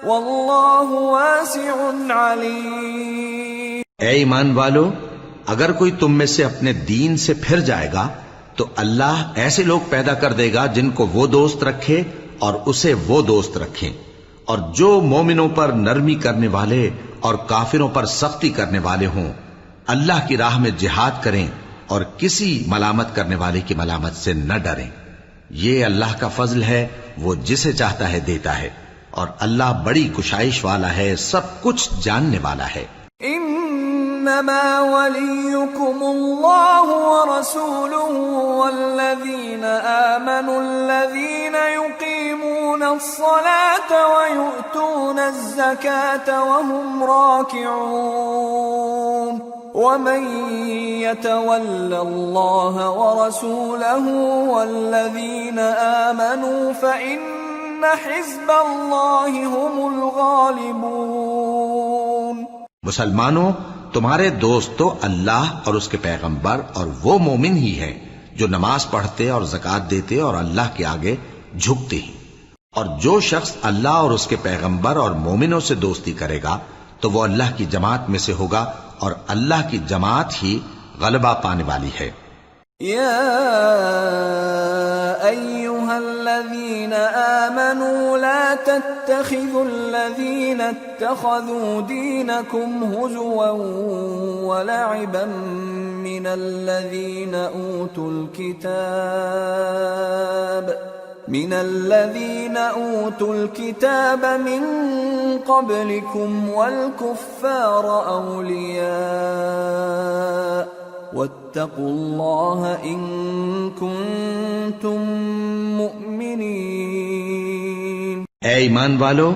واللہ واسع علیم۔ اے ایمان والو، اگر کوئی تم میں سے اپنے دین سے پھر جائے گا تو اللہ ایسے لوگ پیدا کر دے گا جن کو وہ دوست رکھے اور اسے وہ دوست رکھیں، اور جو مومنوں پر نرمی کرنے والے اور کافروں پر سختی کرنے والے ہوں، اللہ کی راہ میں جہاد کریں اور کسی ملامت کرنے والے کی ملامت سے نہ ڈریں۔ یہ اللہ کا فضل ہے، وہ جسے چاہتا ہے دیتا ہے، اور اللہ بڑی کشائش والا ہے، سب کچھ جاننے والا ہے۔ انما وليكم الله ورسوله والذين آمنوا الذين يقيمون الصلاة ويؤتون الزكاة وهم راكعون ومن يتول الله ورسوله والذين آمنوا فإن حزب اللہ هم الغالبون۔ مسلمانوں، تمہارے دوست تو اللہ اور اس کے پیغمبر اور وہ مومن ہی ہیں جو نماز پڑھتے اور زکوٰۃ دیتے اور اللہ کے آگے جھکتے ہیں، اور جو شخص اللہ اور اس کے پیغمبر اور مومنوں سے دوستی کرے گا تو وہ اللہ کی جماعت میں سے ہوگا، اور اللہ کی جماعت ہی غلبہ پانے والی ہے۔ یا أيها الذين آمنوا لا تتخذوا الذين اتخذوا دينكم هزوا ولعبا من الذين أوتوا الكتاب من قبلكم والكفار أولياء واتقوا اللہ ان کنتم مؤمنین۔ اے ایمان والو،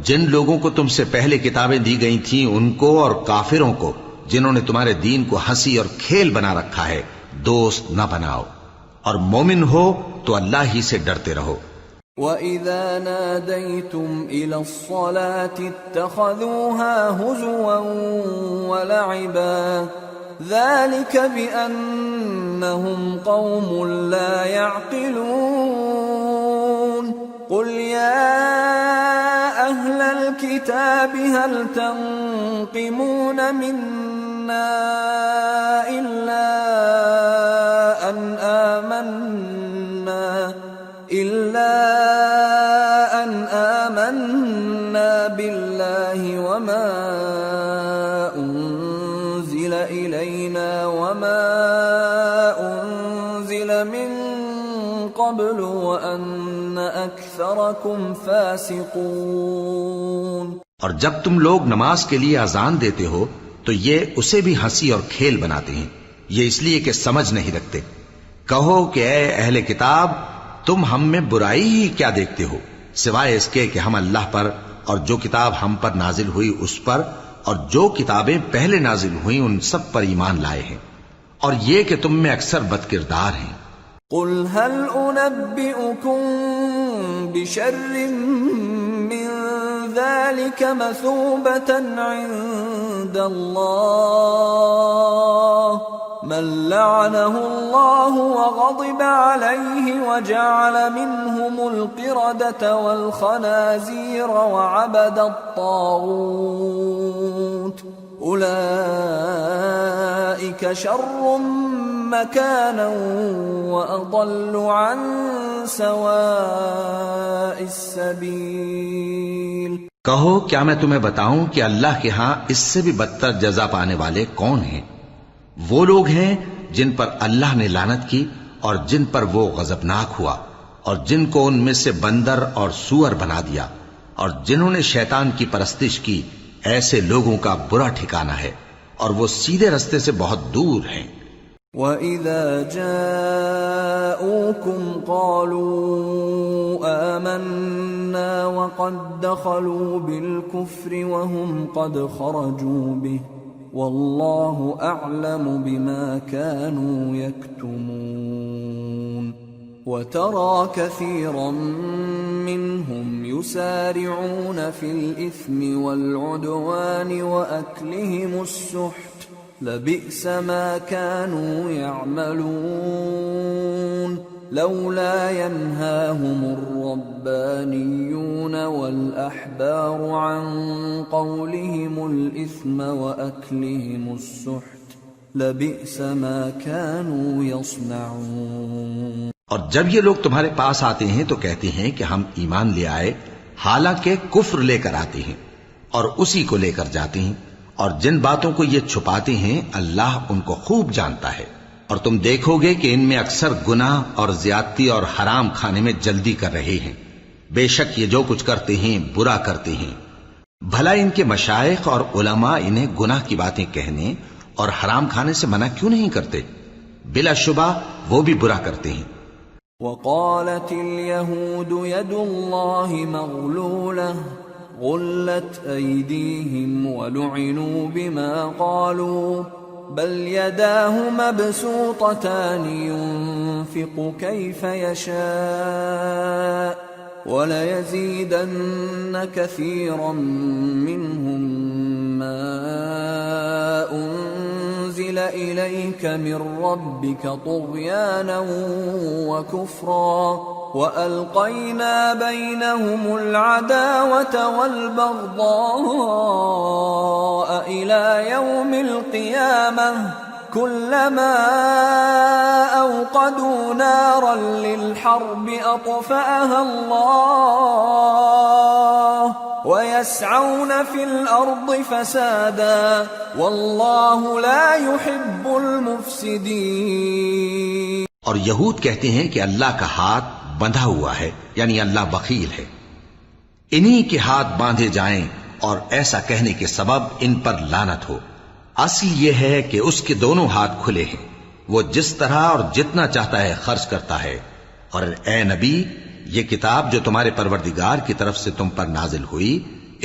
جن لوگوں کو تم سے پہلے کتابیں دی گئی تھیں ان کو اور کافروں کو جنہوں نے تمہارے دین کو ہنسی اور کھیل بنا رکھا ہے دوست نہ بناؤ، اور مومن ہو تو اللہ ہی سے ڈرتے رہو۔ وَإِذَا نَادَيْتُمْ إِلَى الصَّلَاةِ اتَّخَذُوهَا هُزُوًا وَلَعِبًا ذلك بأنهم قوم لا يعقلون قل يا أهل الكتاب هل تنقمون منا إلا أن آمنا بالله وما أنزل إلينا وما أنزل من قبل وأن أكثركم فاسقون۔ اور جب تم لوگ نماز کے لیے اذان دیتے ہو تو یہ اسے بھی ہنسی اور کھیل بناتے ہیں، یہ اس لیے کہ سمجھ نہیں رکھتے۔ کہو کہ اے اہل کتاب، تم ہم میں برائی ہی کیا دیکھتے ہو، سوائے اس کے کہ ہم اللہ پر اور جو کتاب ہم پر نازل ہوئی اس پر اور جو کتابیں پہلے نازل ہوئیں ان سب پر ایمان لائے ہیں، اور یہ کہ تم میں اکثر بد کردار ہیں۔ قل هل أنبئكم بشر من ذلك مثوبة عند الله من لعنه الله وغضب عليه وجعل منهم القردة والخنازير وعبد الطاغوت أولئك شر مكانا وأضل عن سواء السبيل۔ کہو کیا میں تمہیں بتاؤں کہ اللہ کے ہاں اس سے بھی بدتر جزا پانے والے کون ہیں؟ وہ لوگ ہیں جن پر اللہ نے لعنت کی اور جن پر وہ غضبناک ہوا، اور جن کو ان میں سے بندر اور سور بنا دیا، اور جنہوں نے شیطان کی پرستش کی، ایسے لوگوں کا برا ٹھکانہ ہے، اور وہ سیدھے رستے سے بہت دور ہیں۔ وَإِذَا جَاءُوكُمْ قَالُوا آمَنَّا وَقَدْ دَخَلُوا بِالْكُفْرِ وَهُمْ قَدْ خَرَجُوا بِهِ وَاللَّهُ أَعْلَمُ بِمَا كَانُوا يَكْتُمُونَ وَتَرَى كَثِيرًا مِّنْهُمْ يُسَارِعُونَ فِي الْإِثْمِ وَالْعُدْوَانِ وَأَكْلِهِمُ السُّحْتَ لبئس ما كانوا يعملون لولا ينهاهم الربانيون والأحبار عن قولهم الإثم وأكلهم السحت لبئس ما كانوا يصنعون. اور جب یہ لوگ تمہارے پاس آتے ہیں تو کہتے ہیں کہ ہم ایمان لے آئے، حالانکہ کفر لے کر آتے ہیں اور اسی کو لے کر جاتے ہیں، اور جن باتوں کو یہ چھپاتے ہیں اللہ ان کو خوب جانتا ہے. اور تم دیکھو گے کہ ان میں اکثر گناہ اور زیادتی اور حرام کھانے میں جلدی کر رہے ہیں. بے شک یہ جو کچھ کرتے ہیں برا کرتے ہیں. بھلا ان کے مشائخ اور علماء انہیں گناہ کی باتیں کہنے اور حرام کھانے سے منع کیوں نہیں کرتے؟ بلا شبہ وہ بھی برا کرتے ہیں. وقالت اليهود يد الله مغلولة غلت أيديهم ولعنوا بما قالوا بل يداه مبسوطتان ينفق كيف يشاء وليزيدن كثيرا منهم ما أنزل إليك من ربك طغيانا وكفرا وألقينا بينهم العداوة والبغضاء إلى يوم القيامة كلما أوقدوا نارا للحرب أطفأها الله ويسعون في الأرض فسادا والله لا يحب المفسدين. اور یہود کہتے ہیں کہ اللہ کا ہاتھ بندھا ہوا ہے، یعنی اللہ بخیل ہے. انہی کے ہاتھ باندھے جائیں اور ایسا کہنے کے سبب ان پر لعنت ہو. اصل یہ ہے کہ اس کے دونوں ہاتھ کھلے ہیں، وہ جس طرح اور جتنا چاہتا ہے خرچ کرتا ہے. اور اے نبی، یہ کتاب جو تمہارے پروردگار کی طرف سے تم پر نازل ہوئی،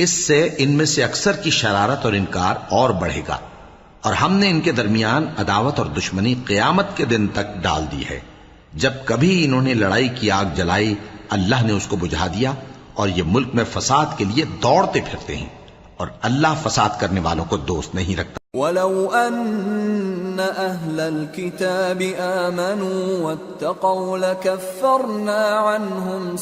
اس سے ان میں سے اکثر کی شرارت اور انکار اور بڑھے گا، اور ہم نے ان کے درمیان عداوت اور دشمنی قیامت کے دن تک ڈال دی ہے. جب کبھی انہوں نے لڑائی کی آگ جلائی اللہ نے اس کو بجھا دیا، اور یہ ملک میں فساد کے لیے دوڑتے پھرتے ہیں، اور اللہ فساد کرنے والوں کو دوست نہیں رکھتا. وَلَوْ أَنَّ أَهْلَ الْكِتَابِ آمَنُوا وَاتَّقَوْا لَكَفَّرْنَا عَنْهُمْ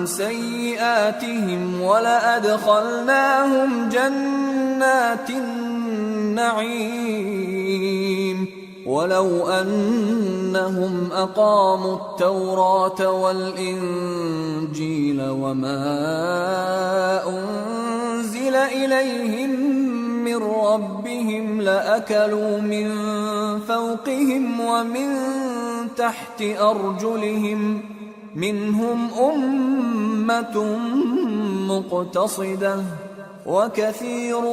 سَيِّئَاتِهِمْ وَلَأَدْخَلْنَاهُمْ جَنَّاتِ النَّعِيمِ وَلَوْ أَنَّهُمْ أَقَامُوا التَّوْرَاةَ وَالْإِنْجِيلَ وَمَا أُنْزِلَ إِلَيْهِمْ مِنْ رَبِّهِمْ لَأَكَلُوا مِنْ فَوْقِهِمْ وَمِنْ تَحْتِ أَرْجُلِهِمْ مِنْهُمْ أُمَّةٌ مُقْتَصِدَةٌ وَكَثِيرٌ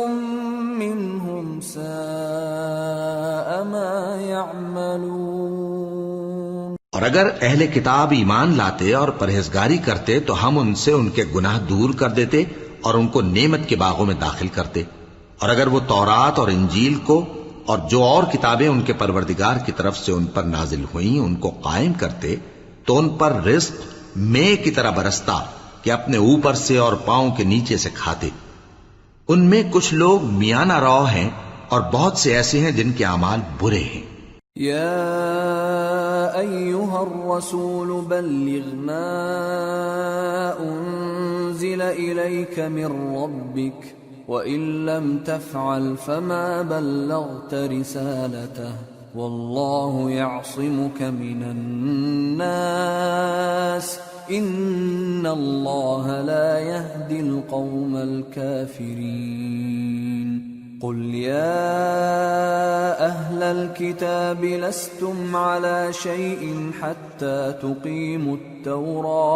مِّنْهُمْ سَاءَ مَا يَعْمَلُونَ. اور اگر اہل کتاب ایمان لاتے اور پرہیزگاری کرتے تو ہم ان سے ان کے گناہ دور کر دیتے اور ان کو نعمت کے باغوں میں داخل کرتے. اور اگر وہ تورات اور انجیل کو اور جو اور کتابیں ان کے پروردگار کی طرف سے ان پر نازل ہوئیں ان کو قائم کرتے تو ان پر رزق مے کی طرح برستا کہ اپنے اوپر سے اور پاؤں کے نیچے سے کھاتے. ان میں کچھ لوگ میانہ رو ہیں اور بہت سے ایسے ہیں جن کے اعمال برے ہیں. یا ایھا الرسول بلغ ما انزل الیک من ربک وَإِن لَّمْ تَفْعَلْ فَمَا بَلَّغْتَ رِسَالَتَهُ وَاللَّهُ يَعْصِمُكَ مِنَ النَّاسِ إِنَّ اللَّهَ لَا يَهْدِي الْقَوْمَ الْكَافِرِينَ. قُلْ يَا أَهْلَ الْكِتَابِ لَسْتُمْ عَلَى شَيْءٍ حَتَّى تُقِيمُوا التَّوْرَاةَ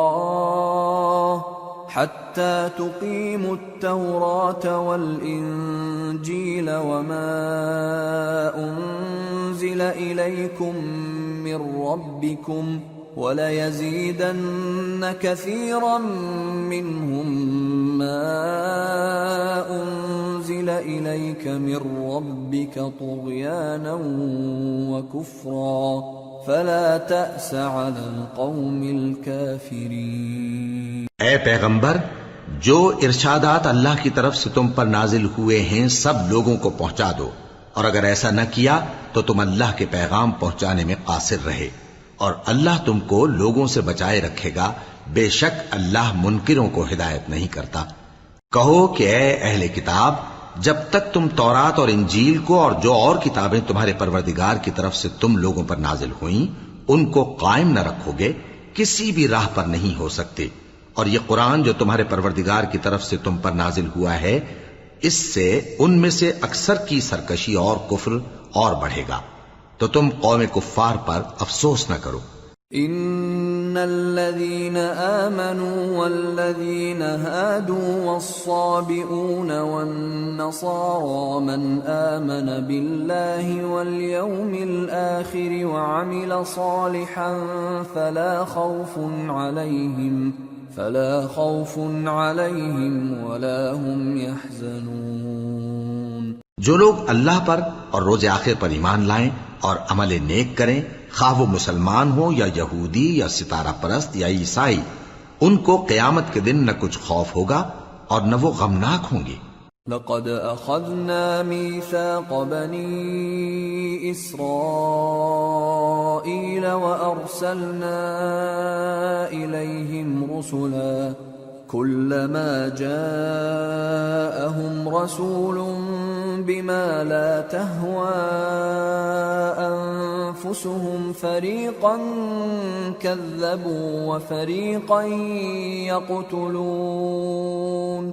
حتى تقيموا التوراة والإنجيل وما أنزل إليكم من ربكم وَلَيَزِيدَنَّ كَثِيرًا مِّنْهُم مَّا أُنزِلَ إِلَيْكَ مِن رَّبِّكَ طُغْيَانًا وَكُفْرًا فَلَا تَأْسَ عَلَى الْقَوْمِ الْكَافِرِينَ۔ اے پیغمبر، جو ارشادات اللہ کی طرف سے تم پر نازل ہوئے ہیں سب لوگوں کو پہنچا دو، اور اگر ایسا نہ کیا تو تم اللہ کے پیغام پہنچانے میں قاصر رہے، اور اللہ تم کو لوگوں سے بچائے رکھے گا، بے شک اللہ منکروں کو ہدایت نہیں کرتا۔ کہو کہ اے اہل کتاب، جب تک تم تورات اور انجیل کو اور جو اور کتابیں تمہارے پروردگار کی طرف سے تم لوگوں پر نازل ہوئیں ان کو قائم نہ رکھو گے، کسی بھی راہ پر نہیں ہو سکتے، اور یہ قرآن جو تمہارے پروردگار کی طرف سے تم پر نازل ہوا ہے، اس سے ان میں سے اکثر کی سرکشی اور کفر اور بڑھے گا، تو تم قوم کفار پر افسوس نہ کرو۔ ان الذين آمنوا والذين هادوا والصابئون والنصارى من آمن بالله واليوم الآخر وعمل صالحا فلا خوف عليهم ولا هم يحزنون۔ جو لوگ اللہ پر اور روز آخر پر ایمان لائیں اور عمل نیک کریں، خواہ وہ مسلمان ہو یا یہودی یا ستارہ پرست یا عیسائی، ان کو قیامت کے دن نہ کچھ خوف ہوگا اور نہ وہ غمناک ہوں گے۔ لقد اخذنا ميثاق بني اسرائيل وارسلنا اليهم رسلا كلما جاءهم رسول بما لا تهوى أنفسهم فريقا كذبوا وفريقا يقتلون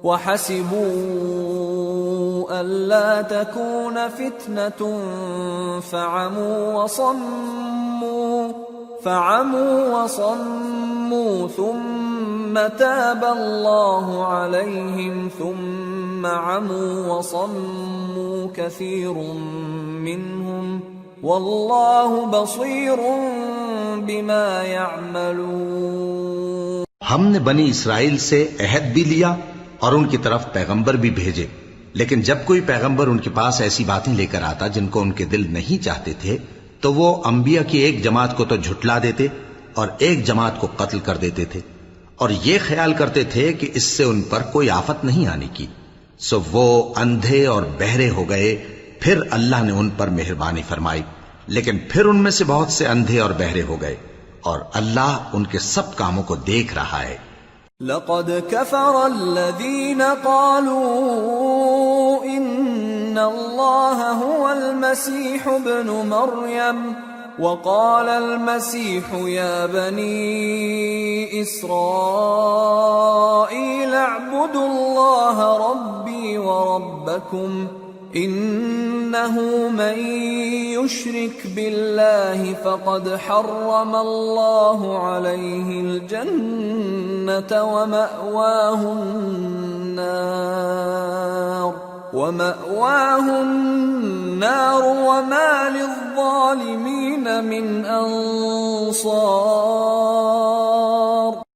وحسبوا ألا تكون فتنة فعموا وصموا ثم تاب الله عليهم ثم عموا وصموا كثير منهم والله بصير بما يعملون۔ ہم نے بنی اسرائیل سے عہد بھی لیا اور ان کی طرف پیغمبر بھی بھیجے، لیکن جب کوئی پیغمبر ان کے پاس ایسی باتیں لے کر آتا جن کو ان کے دل نہیں چاہتے تھے تو وہ انبیاء کی ایک جماعت کو تو جھٹلا دیتے اور ایک جماعت کو قتل کر دیتے تھے، اور یہ خیال کرتے تھے کہ اس سے ان پر کوئی آفت نہیں آنے کی، سو وہ اندھے اور بہرے ہو گئے۔ پھر اللہ نے ان پر مہربانی فرمائی، لیکن پھر ان میں سے بہت سے اندھے اور بہرے ہو گئے، اور اللہ ان کے سب کاموں کو دیکھ رہا ہے۔ لقد كفر الذين قالوا ان الله هو المسيح ابن مريم وقال المسيح يا بني إسرائيل اعبدوا الله ربي وربكم إنه من يشرك بالله فقد حرم الله عليه الجنة ومأواه النار وما للظالمين من انصار۔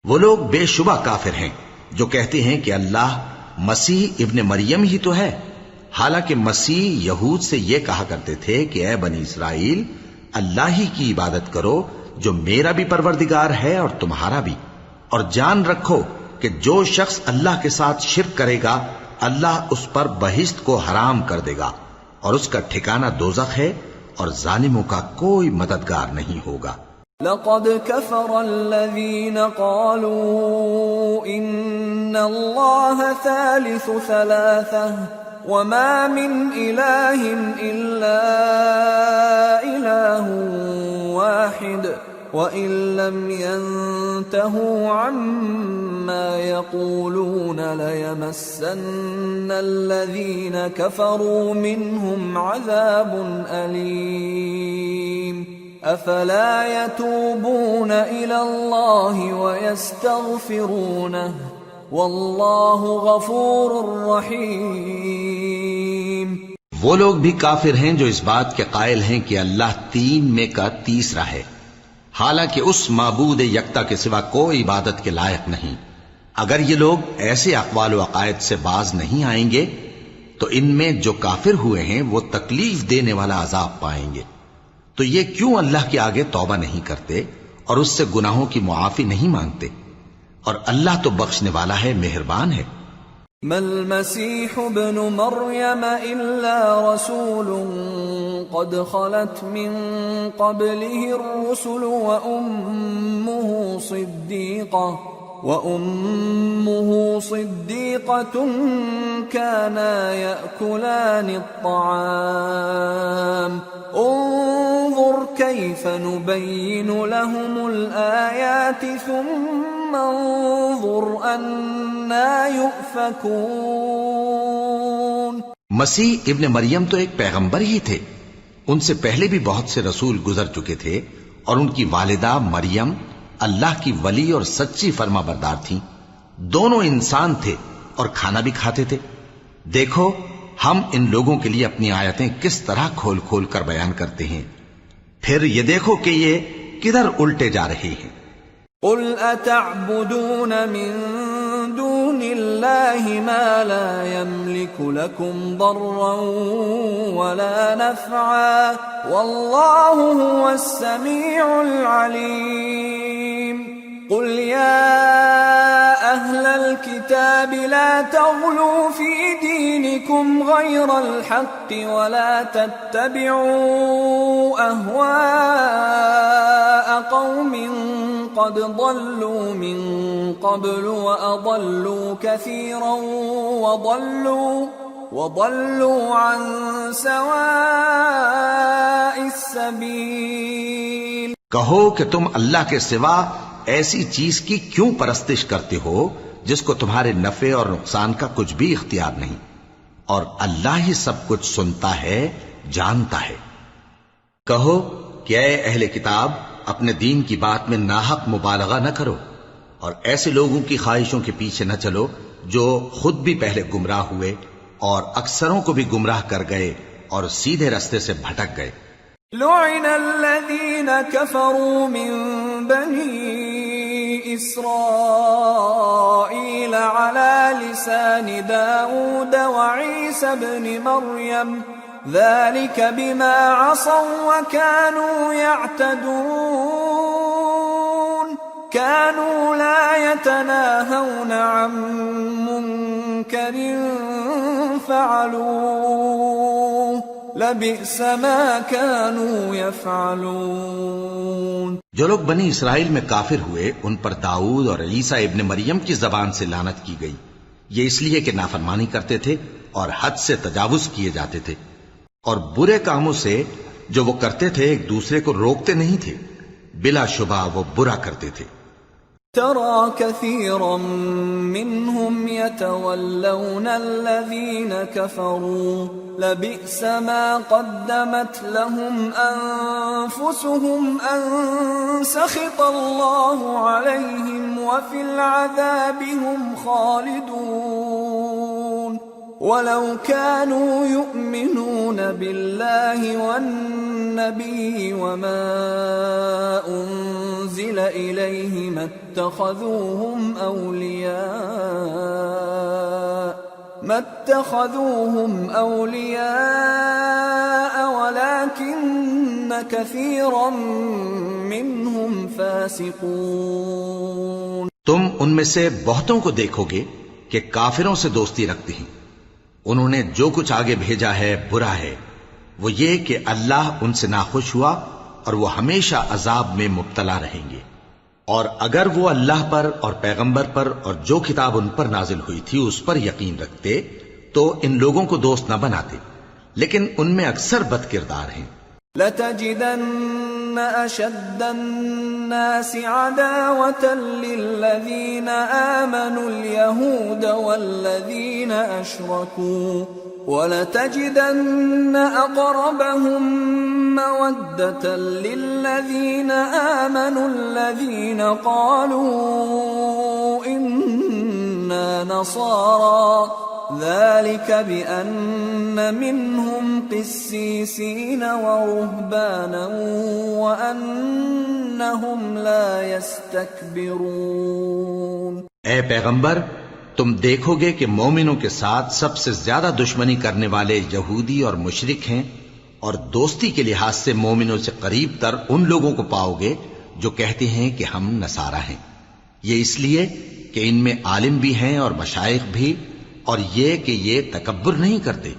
وہ لوگ بے شبہ کافر ہیں جو کہتے ہیں کہ اللہ مسیح ابن مریم ہی تو ہے، حالانکہ مسیح یہود سے یہ کہا کرتے تھے کہ اے بنی اسرائیل، اللہ ہی کی عبادت کرو جو میرا بھی پروردگار ہے اور تمہارا بھی، اور جان رکھو کہ جو شخص اللہ کے ساتھ شرک کرے گا اللہ اس پر بہشت کو حرام کر دے گا، اور اس کا ٹھکانہ دوزخ ہے، اور ظالموں کا کوئی مددگار نہیں ہوگا۔ لقد كفر الذين قالوا ان الله ثالث ثلاثة وما من إله إلا إله واحد وإن لم ينتهوا عما يقولون ليمسن الذين كفروا منهم عذاب أليم أفلا يتوبون إلى الله ويستغفرونه واللہ غفور رحیم۔ وہ لوگ بھی کافر ہیں جو اس بات کے قائل ہیں کہ اللہ تین میں کا تیسرا ہے، حالانکہ اس معبود یکتا کے سوا کوئی عبادت کے لائق نہیں۔ اگر یہ لوگ ایسے اقوال و عقائد سے باز نہیں آئیں گے تو ان میں جو کافر ہوئے ہیں وہ تکلیف دینے والا عذاب پائیں گے۔ تو یہ کیوں اللہ کے آگے توبہ نہیں کرتے اور اس سے گناہوں کی معافی نہیں مانگتے؟ اور اللہ تو بخشنے والا ہے، مہربان ہے۔ ما المسيح ابن مريم إلا رسول قد خلت من قبله الرسل وأمه صديقة كانا يأكلان الطعام انظر كيف نبين لهم الآيات ثم انظر أنا يؤفكون۔ مسیح ابن مریم تو ایک پیغمبر ہی تھے، ان سے پہلے بھی بہت سے رسول گزر چکے تھے، اور ان کی والدہ مریم اللہ کی ولی اور سچی فرما بردار تھیں۔ دونوں انسان تھے اور کھانا بھی کھاتے تھے۔ دیکھو ہم ان لوگوں کے لیے اپنی آیتیں کس طرح کھول کھول کر بیان کرتے ہیں، پھر یہ دیکھو کہ یہ کدھر الٹے جا رہے ہیں۔ قل اتعبدون من دون اللہ ما لا يملك لكم ضرا ولا نفعا واللہ هو السمیع العلیم۔ قل یا اہل الكتاب لا تغلوا في دینکم غیر الحق ولا تتبعوا اہواء قوم قد ضلوا من قبل وأضلوا كثيرا وضلوا عن سواء السبيل۔ کہو کہ تم اللہ کے سوا ایسی چیز کی کیوں پرستش کرتے ہو جس کو تمہارے نفع اور نقصان کا کچھ بھی اختیار نہیں، اور اللہ ہی سب کچھ سنتا ہے، جانتا ہے۔ کہو کہ اے اہل کتاب، اپنے دین کی بات میں ناحق مبالغہ نہ کرو، اور ایسے لوگوں کی خواہشوں کے پیچھے نہ چلو جو خود بھی پہلے گمراہ ہوئے اور اکثروں کو بھی گمراہ کر گئے اور سیدھے رستے سے بھٹک گئے۔ لعن الذین کفروا من بنی اسرائیل علی لسان داود وعیسی ابن مریم ذلك بما عصوا وكانوا يعتدون كانوا لا يتناهون عن منكر فعلوه لبئس ما كانوا يفعلون۔ جو لوگ بنی اسرائیل میں کافر ہوئے ان پر داؤد اور عیسیٰ ابن مریم کی زبان سے لعنت کی گئی، یہ اس لیے کہ نافرمانی کرتے تھے اور حد سے تجاوز کیے جاتے تھے، اور برے کاموں سے جو وہ کرتے تھے ایک دوسرے کو روکتے نہیں تھے، بلا شبہ وہ برا کرتے تھے۔ ترى كثيرا منهم يتولون الذين كفروا لبئس ما قدمت لهم أنفسهم أن سخط الله عليهم وفي العذاب هم خالدون ولو كانوا يؤمنون بالله والنبي وما أنزل إليه ما اتخذوهم أولياء ولكن كثيرا منهم فاسقون۔ تم ان میں سے بہتوں کو دیکھو گے کہ کافروں سے دوستی رکھتے ہیں، انہوں نے جو کچھ آگے بھیجا ہے برا ہے، وہ یہ کہ اللہ ان سے ناخوش ہوا اور وہ ہمیشہ عذاب میں مبتلا رہیں گے۔ اور اگر وہ اللہ پر اور پیغمبر پر اور جو کتاب ان پر نازل ہوئی تھی اس پر یقین رکھتے تو ان لوگوں کو دوست نہ بناتے، لیکن ان میں اکثر بد کردار ہیں۔ لَتَجِدَنَّ أَشَدَّ النَّاسِ عَدَاوَةً لِّلَّذِينَ آمَنُوا الْيَهُودَ وَالَّذِينَ أَشْرَكُوا وَلَتَجِدَنَّ أَقْرَبَهُم مَّوَدَّةً لِّلَّذِينَ آمَنُوا الَّذِينَ قَالُوا إِنَّ إنا نصارى ذلك بأن منهم قسيسين ورهبانا وأنهم لا يستكبرون. اے پیغمبر، تم دیکھو گے کہ مومنوں کے ساتھ سب سے زیادہ دشمنی کرنے والے یہودی اور مشرک ہیں، اور دوستی کے لحاظ سے مومنوں سے قریب تر ان لوگوں کو پاؤ گے جو کہتے ہیں کہ ہم نصارہ ہیں. یہ اس لیے کہ ان میں عالم بھی ہیں اور مشائخ بھی، اور یہ کہ یہ تکبر نہیں کرتے.